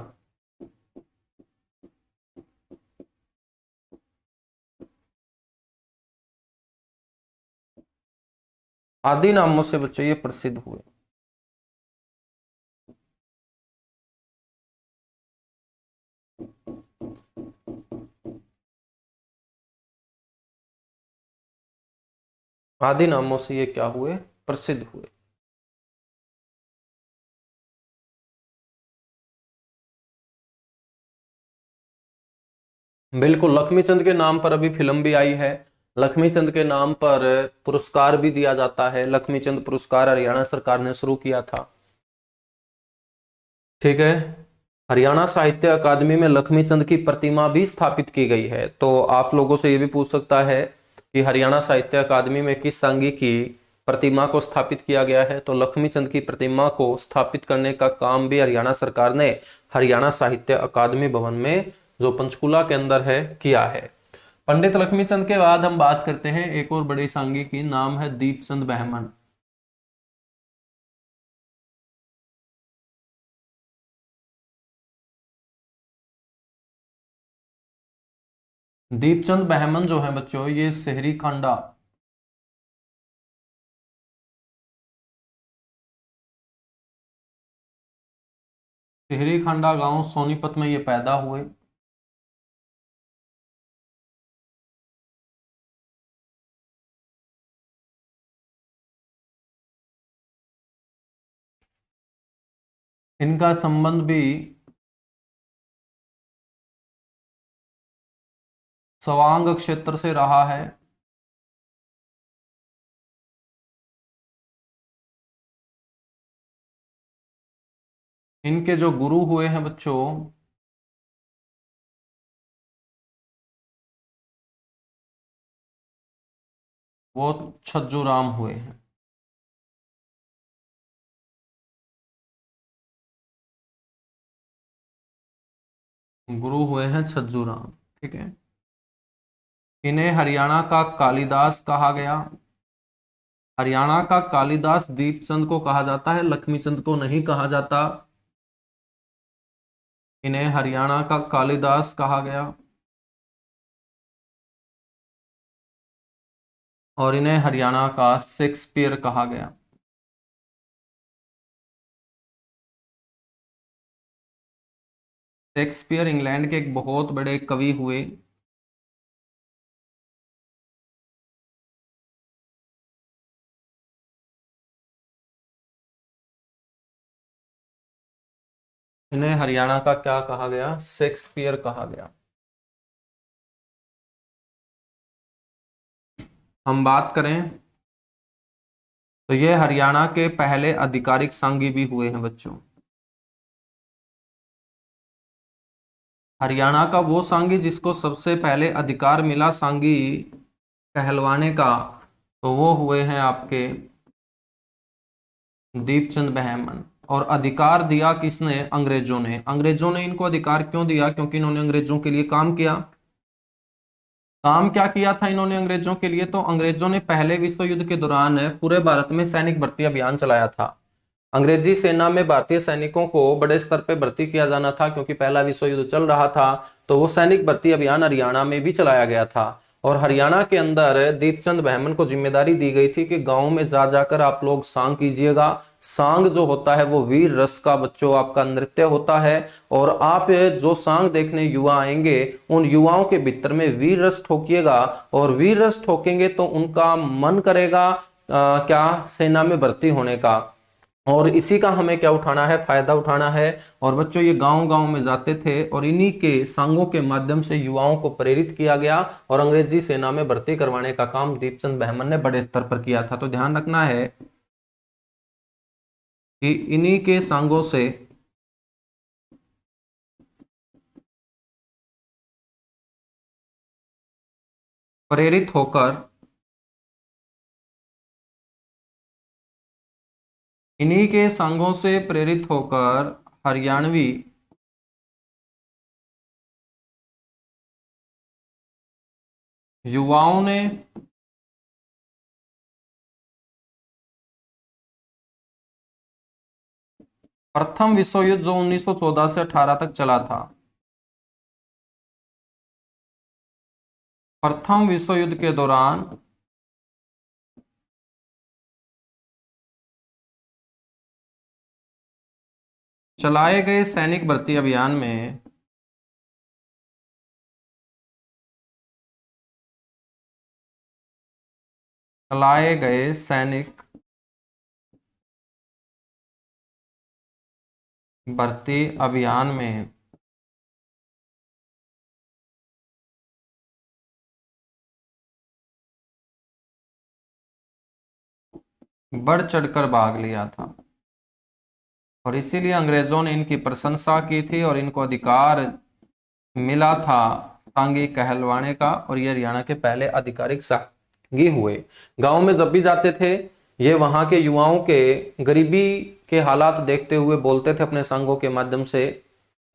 आदि नामों से बच्चे ये प्रसिद्ध हुए। आदि नामों से ये क्या हुए? प्रसिद्ध हुए। बिल्कुल, लक्ष्मीचंद के नाम पर अभी फिल्म भी आई है। लक्ष्मीचंद के नाम पर पुरस्कार भी दिया जाता है। लक्ष्मीचंद पुरस्कार हरियाणा सरकार ने शुरू किया था। ठीक है। हरियाणा साहित्य अकादमी में लक्ष्मी चंद की प्रतिमा भी स्थापित की गई है। तो आप लोगों से ये भी पूछ सकता है कि हरियाणा साहित्य अकादमी में किस सांगी की प्रतिमा को स्थापित किया गया है। तो लक्ष्मी चंद की प्रतिमा को स्थापित करने का काम भी हरियाणा सरकार ने हरियाणा साहित्य अकादमी भवन में, जो पंचकुला के अंदर है, किया है। पंडित लक्ष्मीचंद के बाद हम बात करते हैं एक और बड़े सांगी की, नाम है दीपचंद बहमन। दीपचंद बहमन जो है बच्चों, ये शहरी खांडा, शहरी खांडा गांव सोनीपत में ये पैदा हुए। इनका संबंध भी सवांग क्षेत्र से रहा है। इनके जो गुरु हुए हैं बच्चों, वो छज्जू राम हुए हैं। गुरु हुए हैं छज्जू राम, ठीक है। इन्हें हरियाणा का कालिदास कहा गया। हरियाणा का कालिदास दीपचंद को कहा जाता है, लक्ष्मीचंद को नहीं कहा जाता। इन्हें हरियाणा का कालिदास कहा गया और इन्हें हरियाणा का शेक्सपियर कहा गया। शेक्सपियर इंग्लैंड के एक बहुत बड़े कवि हुए। इन्हें हरियाणा का क्या कहा गया? शेक्सपियर कहा गया। हम बात करें तो ये हरियाणा के पहले आधिकारिक सांगी भी हुए हैं बच्चों। हरियाणा का वो सांगी जिसको सबसे पहले अधिकार मिला सांगी कहलवाने का, तो वो हुए हैं आपके दीपचंद बहमन। और अधिकार दिया किसने? अंग्रेजों ने। अंग्रेजों ने इनको अधिकार क्यों दिया? क्योंकि इन्होंने अंग्रेजों के लिए काम किया। काम क्या किया था इन्होंने अंग्रेजों के लिए? तो अंग्रेजों ने पहले विश्व युद्ध के दौरान पूरे भारत में सैनिक भर्ती अभियान चलाया था। अंग्रेजी सेना में भारतीय सैनिकों को बड़े स्तर पे भर्ती किया जाना था, क्योंकि पहला विश्व युद्ध चल रहा था। तो वो सैनिक भर्ती अभियान हरियाणा में भी चलाया गया था। और हरियाणा के अंदर दीपचंद बहमन को जिम्मेदारी दी गई थी कि गांव में जा जाकर आप लोग सांग कीजिएगा। सांग जो होता है वो वीर रस का बच्चों आपका नृत्य होता है। और आप जो सांग देखने युवा आएंगे, उन युवाओं के भीतर में वीर रस ठोकिएगा। और वीर रस ठोकेंगे तो उनका मन करेगा क्या? सेना में भर्ती होने का। और इसी का हमें क्या उठाना है? फायदा उठाना है। और बच्चों ये गांव गांव में जाते थे और इन्हीं के संघों के माध्यम से युवाओं को प्रेरित किया गया और अंग्रेजी सेना में भर्ती करवाने का काम दीपचंद बहमन ने बड़े स्तर पर किया था। तो ध्यान रखना है कि इन्हीं के संघों से प्रेरित होकर, इन्हीं के संघों से प्रेरित होकर हरियाणवी युवाओं ने प्रथम विश्व युद्ध जो 1914 से 18 तक चला था, प्रथम विश्व युद्ध के दौरान चलाए गए सैनिक भर्ती अभियान में चलाए गए सैनिक भर्ती अभियान में बढ़ चढ़कर भाग लिया था। और इसीलिए अंग्रेजों ने इनकी प्रशंसा की थी और इनको अधिकार मिला था सांगी कहलवाने का, और ये हरियाणा के पहले आधिकारिक सांगी हुए। गांव में जब भी जाते थे, ये वहां के युवाओं के गरीबी के हालात देखते हुए बोलते थे अपने संघों के माध्यम से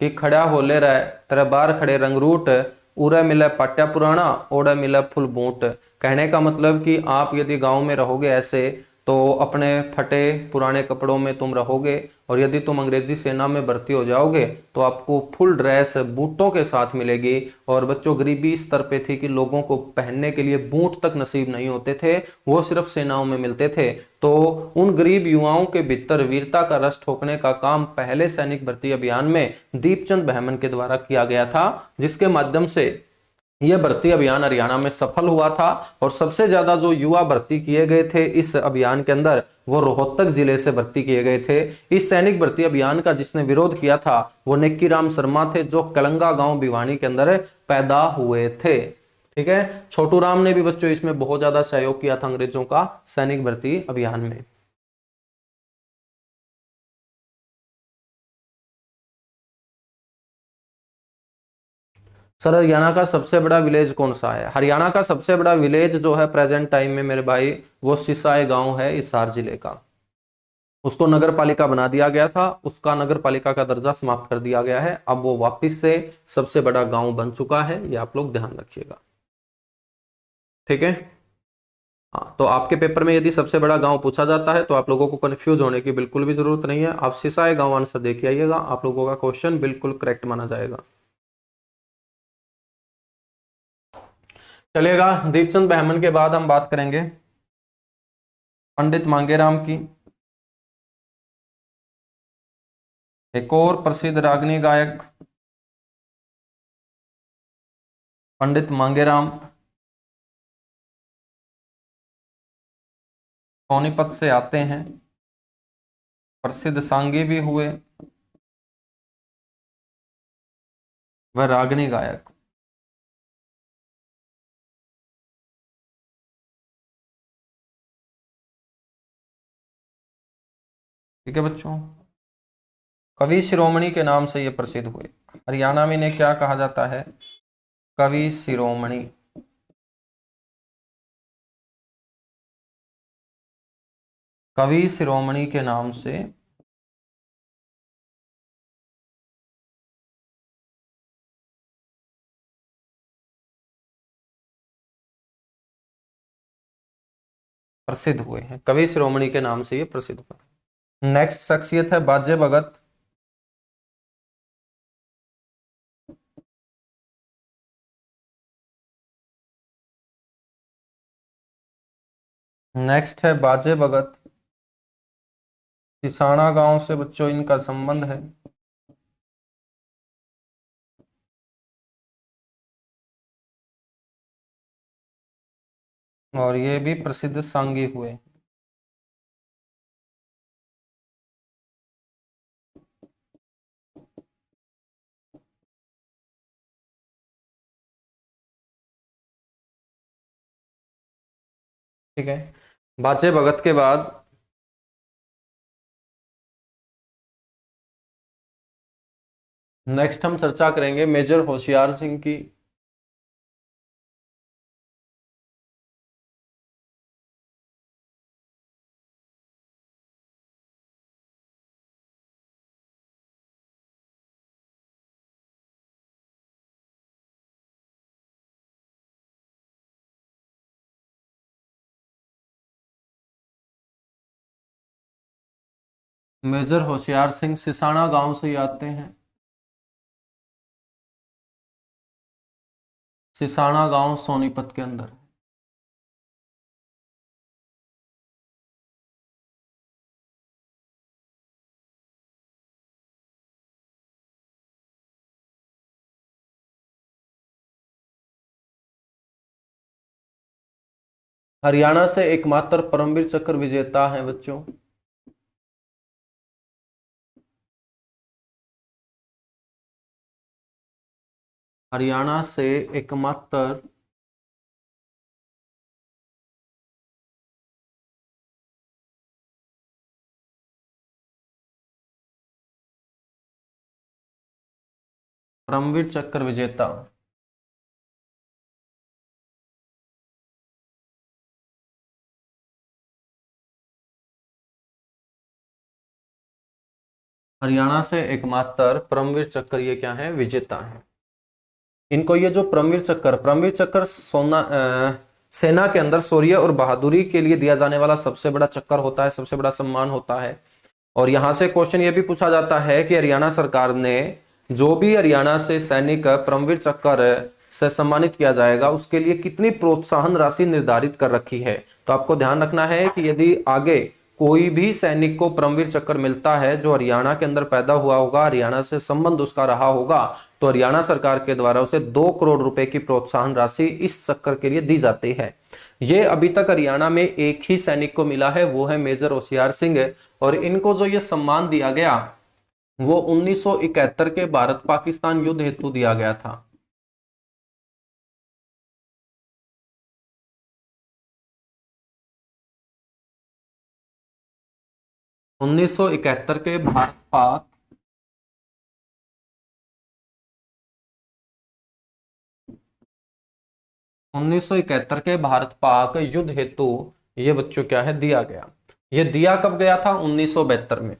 कि खड़ा होले रह तेरे बार खड़े रंगरूट, उरे मिले पाट्या पुराना, ओड़े मिले फुल बूट। कहने का मतलब कि आप यदि गांव में रहोगे ऐसे, तो अपने फटे पुराने कपड़ों में तुम रहोगे, और यदि तुम अंग्रेजी सेना में भर्ती हो जाओगे तो आपको फुल ड्रेस बूटों के साथ मिलेगी। और बच्चों, गरीबी इस स्तर पे थी कि लोगों को पहनने के लिए बूट तक नसीब नहीं होते थे, वो सिर्फ सेनाओं में मिलते थे। तो उन गरीब युवाओं के भीतर वीरता का रस ठोकने का काम पहले सैनिक भर्ती अभियान में दीपचंद बहमन के द्वारा किया गया था, जिसके माध्यम से यह भर्ती अभियान हरियाणा में सफल हुआ था। और सबसे ज्यादा जो युवा भर्ती किए गए थे इस अभियान के अंदर, वो रोहतक जिले से भर्ती किए गए थे। इस सैनिक भर्ती अभियान का जिसने विरोध किया था वो नेक्की राम शर्मा थे, जो कलंगा गांव भिवानी के अंदर पैदा हुए थे। ठीक है, छोटू राम ने भी बच्चों इसमें बहुत ज्यादा सहयोग किया था अंग्रेजों का सैनिक भर्ती अभियान में। सर, हरियाणा का सबसे बड़ा विलेज कौन सा है? हरियाणा का सबसे बड़ा विलेज जो है प्रेजेंट टाइम में मेरे भाई, वो सिसाई गांव है हिसार जिले का। उसको नगर पालिका बना दिया गया था, उसका नगर पालिका का दर्जा समाप्त कर दिया गया है, अब वो वापस से सबसे बड़ा गांव बन चुका है, ये आप लोग ध्यान रखिएगा। ठीक है। हाँ, तो आपके पेपर में यदि सबसे बड़ा गांव पूछा जाता है तो आप लोगों को कंफ्यूज होने की बिल्कुल भी जरूरत नहीं है। आप सिसाई गांव आंसर देखिए आइएगा, आप लोगों का क्वेश्चन बिल्कुल करेक्ट माना जाएगा। चलिएगा, दीपचंद बहमन के बाद हम बात करेंगे पंडित मांगेराम की। एक और प्रसिद्ध रागनी गायक पंडित मांगेराम सोनीपत से आते हैं, प्रसिद्ध सांगी भी हुए, वह रागनी गायक। ठीक है बच्चों, कवि शिरोमणि के नाम से ये प्रसिद्ध हुए। हरियाणा में इन्हें क्या कहा जाता है? कवि शिरोमणि। कवि शिरोमणि के नाम से प्रसिद्ध हुए हैं, कवि शिरोमणि के नाम से ये प्रसिद्ध हुए। नेक्स्ट शख्सियत है बाजे भगत। नेक्स्ट है बाजे भगत, सिसाना गांव से बच्चों इनका संबंध है। और ये भी प्रसिद्ध सांगी हुए। ठीक है, बाजे भगत के बाद नेक्स्ट हम चर्चा करेंगे मेजर होशियार सिंह की। मेजर होशियार सिंह सिसाना गांव से ही आते हैं। सिसाना गांव सोनीपत के अंदर। हरियाणा से एकमात्र परमवीर चक्र विजेता हैं बच्चों। हरियाणा से एकमात्र परमवीर चक्र विजेता। हरियाणा से एकमात्र परमवीर चक्र ये क्या है, विजेता है। इनको ये जो परमवीर चक्र सेना के अंदर शौर्य और बहादुरी के लिए दिया जाने वाला सबसे बड़ा चक्कर होता है, सबसे बड़ा सम्मान होता है। और यहां से क्वेश्चन ये भी पूछा जाता है कि हरियाणा सरकार ने जो भी हरियाणा से सैनिक परमवीर चक्र से सम्मानित किया जाएगा उसके लिए कितनी प्रोत्साहन राशि निर्धारित कर रखी है। तो आपको ध्यान रखना है कि यदि आगे कोई भी सैनिक को परमवीर चक्र मिलता है जो हरियाणा के अंदर पैदा हुआ होगा, हरियाणा से संबंध उसका रहा होगा, तो हरियाणा सरकार के द्वारा उसे 2 करोड़ रुपए की प्रोत्साहन राशि इस चक्कर के लिए दी जाती है। ये अभी तक हरियाणा में एक ही सैनिक को मिला है, वो है मेजर होशियार सिंह। और इनको जो ये सम्मान दिया गया वो 1971 के भारत पाकिस्तान युद्ध हेतु दिया गया था। 1971 के भारत पाक 1971 के भारत पाक युद्ध हेतु ये बच्चों क्या है, दिया गया। ये दिया कब गया था, 1972 में।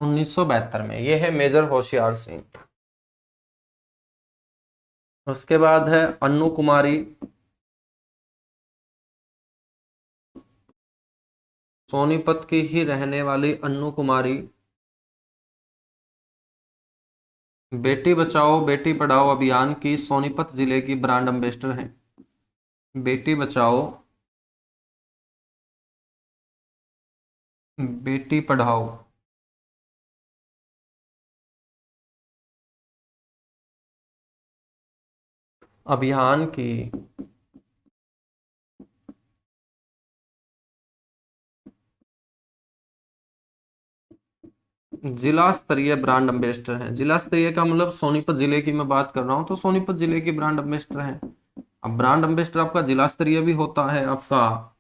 1972 में ये है मेजर होशियार सिंह। उसके बाद है अन्नू कुमारी, सोनीपत की ही रहने वाली अन्नू कुमारी बेटी बचाओ बेटी पढ़ाओ अभियान की सोनीपत जिले की ब्रांड एम्बेसडर हैं। बेटी बचाओ बेटी पढ़ाओ अभियान की जिला स्तरीय ब्रांड एम्बेसडर हैं। जिला स्तरीय का मतलब सोनीपत जिले की मैं बात कर रहा हूं, तो सोनीपत जिले की ब्रांड एम्बेसडर हैं। अब ब्रांड एम्बेसडर आपका जिला स्तरीय भी होता है, आपका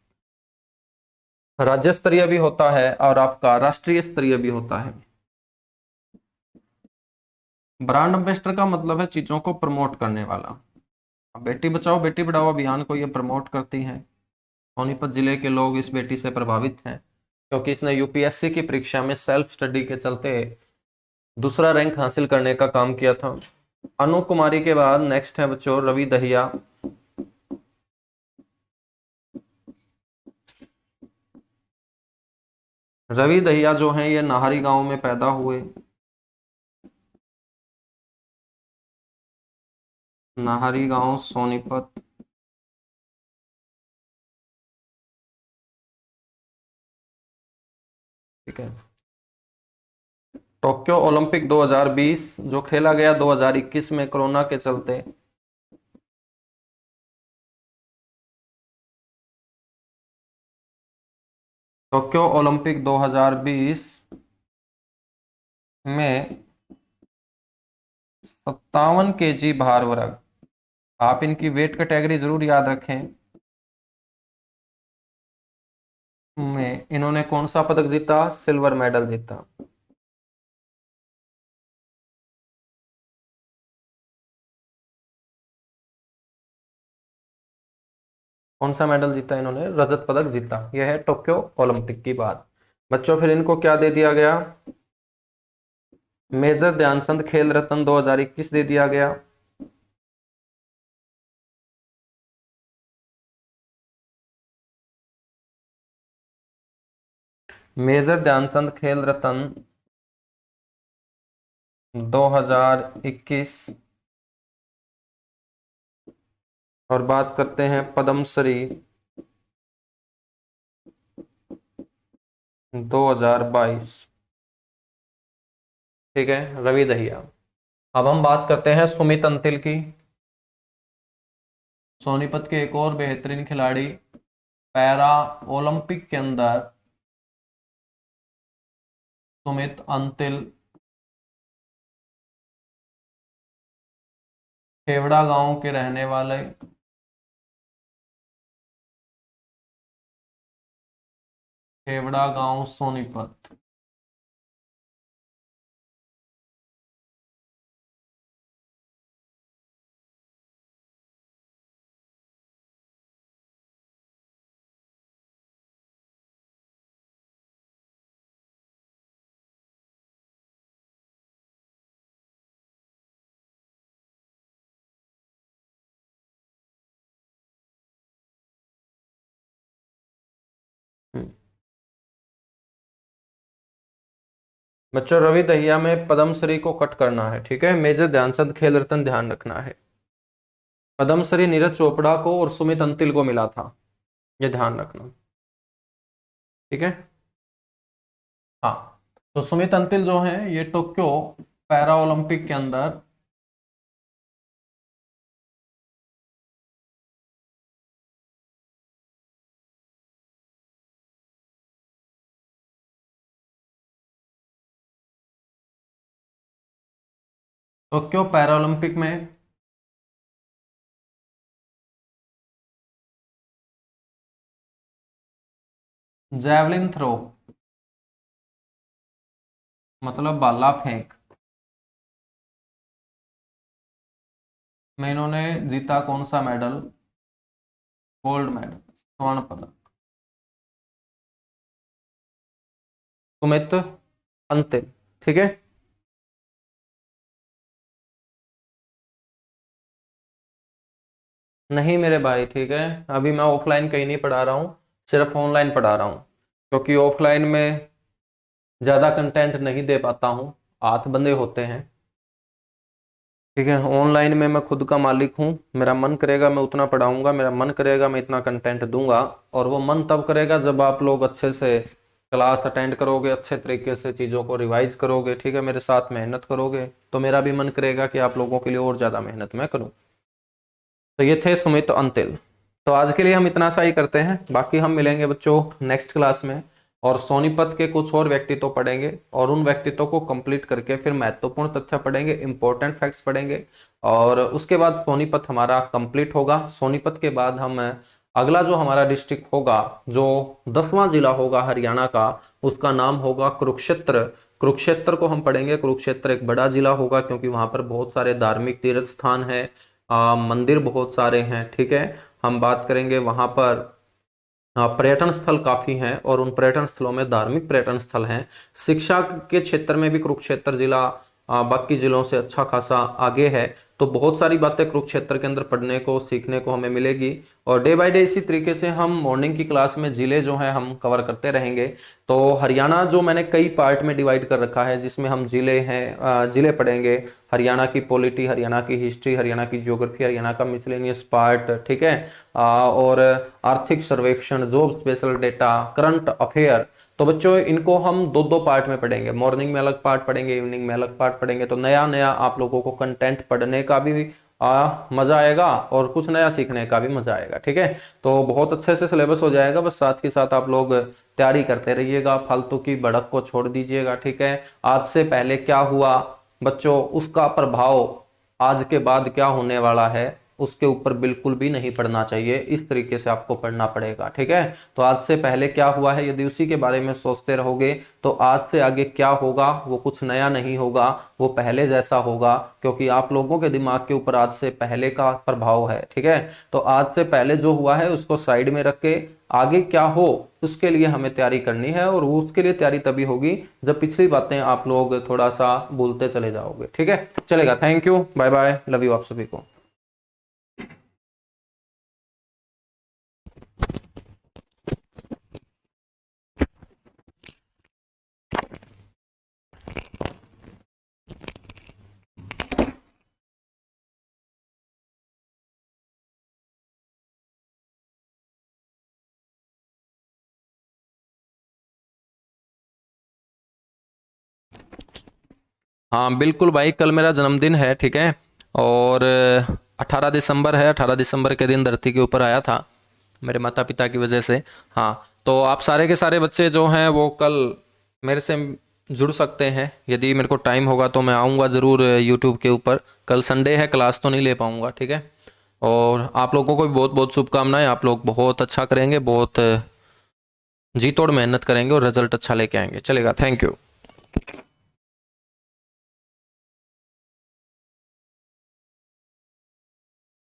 राज्य स्तरीय भी होता है, और आपका राष्ट्रीय स्तरीय भी होता है। ब्रांड एम्बेसडर का मतलब है चीजों को प्रमोट करने वाला। अब बेटी बचाओ बेटी पढ़ाओ अभियान को ये प्रमोट करती हैं। सोनीपत जिले के लोग इस बेटी से प्रभावित हैं क्योंकि इसने यूपीएससी की परीक्षा में सेल्फ स्टडी के चलते दूसरा रैंक हासिल करने का काम किया था। अनु कुमारी के बाद नेक्स्ट है बच्चों रवि दहिया। रवि दहिया जो हैं ये नाहरी गांव में पैदा हुए। नाहरी गांव सोनीपत। ठीक है। टोक्यो ओलंपिक 2020 जो खेला गया 2021 में कोरोना के चलते, टोक्यो ओलंपिक 2020 में 57 kg भार वर्ग। आप इनकी वेट कैटेगरी जरूर याद रखें। में इन्होंने कौन सा पदक जीता, सिल्वर मेडल जीता। कौन सा मेडल जीता इन्होंने, रजत पदक जीता। यह है टोक्यो ओलंपिक की बात। बच्चों फिर इनको क्या दे दिया गया, मेजर ध्यानचंद खेल रत्न 2021 दे दिया गया। मेजर ध्यानचंद खेल रत्न 2021। और बात करते हैं पद्मश्री 2022। ठीक है, रवि दहिया। अब हम बात करते हैं सुमित अंतिल की। सोनीपत के एक और बेहतरीन खिलाड़ी, पैरा ओलंपिक के अंदर सुमित अंतिल खेवड़ा गांव के रहने वाले, खेवड़ा गांव सोनीपत। हम्म। बच्चों, रवि दहिया में पद्मश्री को कट करना है, ठीक है। मेजर ध्यानचंद खेल रत्न ध्यान रखना है। पद्मश्री नीरज चोपड़ा को और सुमित अंतिल को मिला था, ये ध्यान रखना, ठीक है। हाँ, तो सुमित अंतिल जो है ये टोक्यो पैरा ओलंपिक के अंदर टोक्यो पैरा ओलंपिक में जैवलिन थ्रो, मतलब भाला फेंक में इन्होंने जीता कौन सा मेडल? गोल्ड मेडल, स्वर्ण पदक। सुमित अंतिल, ठीक है। नहीं मेरे भाई, ठीक है। अभी मैं ऑफलाइन कहीं नहीं पढ़ा रहा हूँ, सिर्फ ऑनलाइन पढ़ा रहा हूँ, क्योंकि ऑफलाइन में ज़्यादा कंटेंट नहीं दे पाता हूँ, हाथ बंधे होते हैं। ठीक है, ऑनलाइन में मैं खुद का मालिक हूँ, मेरा मन करेगा मैं उतना पढ़ाऊंगा, मेरा मन करेगा मैं इतना कंटेंट दूंगा। और वो मन तब करेगा जब आप लोग अच्छे से क्लास अटेंड करोगे, अच्छे तरीके से चीज़ों को रिवाइज करोगे, ठीक है, मेरे साथ मेहनत करोगे, तो मेरा भी मन करेगा कि आप लोगों के लिए और ज़्यादा मेहनत मैं करूँ। तो ये थे सुमित अंतिल। तो आज के लिए हम इतना सा ही करते हैं, बाकी हम मिलेंगे बच्चों नेक्स्ट क्लास में, और सोनीपत के कुछ और व्यक्तित्व पढ़ेंगे, और उन व्यक्तित्वों को कंप्लीट करके फिर महत्वपूर्ण तथ्य पढ़ेंगे, इंपॉर्टेंट फैक्ट्स पढ़ेंगे। और उसके बाद सोनीपत हमारा कंप्लीट होगा। सोनीपत के बाद हम अगला जो हमारा डिस्ट्रिक्ट होगा, जो 10वां जिला होगा हरियाणा का, उसका नाम होगा कुरुक्षेत्र। कुरुक्षेत्र को हम पढ़ेंगे। कुरुक्षेत्र एक बड़ा जिला होगा, क्योंकि वहां पर बहुत सारे धार्मिक तीर्थ स्थान है, मंदिर बहुत सारे हैं, ठीक है। हम बात करेंगे वहां पर पर्यटन स्थल काफी हैं, और उन पर्यटन स्थलों में धार्मिक पर्यटन स्थल हैं। शिक्षा के क्षेत्र में भी कुरुक्षेत्र जिला बाकी जिलों से अच्छा खासा आगे है। तो बहुत सारी बातें कुरुक्षेत्र के अंदर पढ़ने को सीखने को हमें मिलेगी, और डे बाय डे इसी तरीके से हम मॉर्निंग की क्लास में जिले जो हैं हम कवर करते रहेंगे। तो हरियाणा जो मैंने कई पार्ट में डिवाइड कर रखा है, जिसमें हम जिले हैं, जिले पढ़ेंगे, हरियाणा की पॉलिटी, हरियाणा की हिस्ट्री, हरियाणा की ज्योग्राफी, हरियाणा का मिसलेनियस पार्ट, ठीक है। और आर्थिक सर्वेक्षण, job special data, current affair. तो बच्चों इनको हम दो दो पार्ट में पढ़ेंगे, मॉर्निंग में अलग पार्ट पढ़ेंगे, इवनिंग में अलग पार्ट पढ़ेंगे। तो नया नया आप लोगों को कंटेंट पढ़ने का भी मजा आएगा, और कुछ नया सीखने का भी मजा आएगा, ठीक है। तो बहुत अच्छे से सिलेबस हो जाएगा, बस साथ के साथ आप लोग तैयारी करते रहिएगा, फालतू की भड़क को छोड़ दीजिएगा, ठीक है। आज से पहले क्या हुआ बच्चों, उसका प्रभाव आज के बाद क्या होने वाला है, उसके ऊपर बिल्कुल भी नहीं पढ़ना चाहिए। इस तरीके से आपको पढ़ना पड़ेगा, ठीक है। तो आज से पहले क्या हुआ है, यदि उसी के बारे में सोचते रहोगे, तो आज से आगे क्या होगा वो कुछ नया नहीं होगा, वो पहले जैसा होगा, क्योंकि आप लोगों के दिमाग के ऊपर आज से पहले का प्रभाव है, ठीक है। तो आज से पहले जो हुआ है उसको साइड में रख के आगे क्या हो उसके लिए हमें तैयारी करनी है, और उसके लिए तैयारी तभी होगी जब पिछली बातें आप लोग थोड़ा सा भूलते चले जाओगे, ठीक है। चलेगा, thank you, bye bye, love you आप सभी को। हाँ बिल्कुल भाई, कल मेरा जन्मदिन है, ठीक है। और 18 दिसंबर है, 18 दिसंबर के दिन धरती के ऊपर आया था मेरे माता पिता की वजह से। हाँ, तो आप सारे के सारे बच्चे जो हैं वो कल मेरे से जुड़ सकते हैं, यदि मेरे को टाइम होगा तो मैं आऊँगा ज़रूर यूट्यूब के ऊपर। कल संडे है, क्लास तो नहीं ले पाऊँगा, ठीक है। और आप लोगों को भी बहुत बहुत शुभकामनाएं, आप लोग बहुत अच्छा करेंगे, बहुत जी तोड़ मेहनत करेंगे और रिजल्ट अच्छा लेके आएंगे। चलेगा, थैंक यू।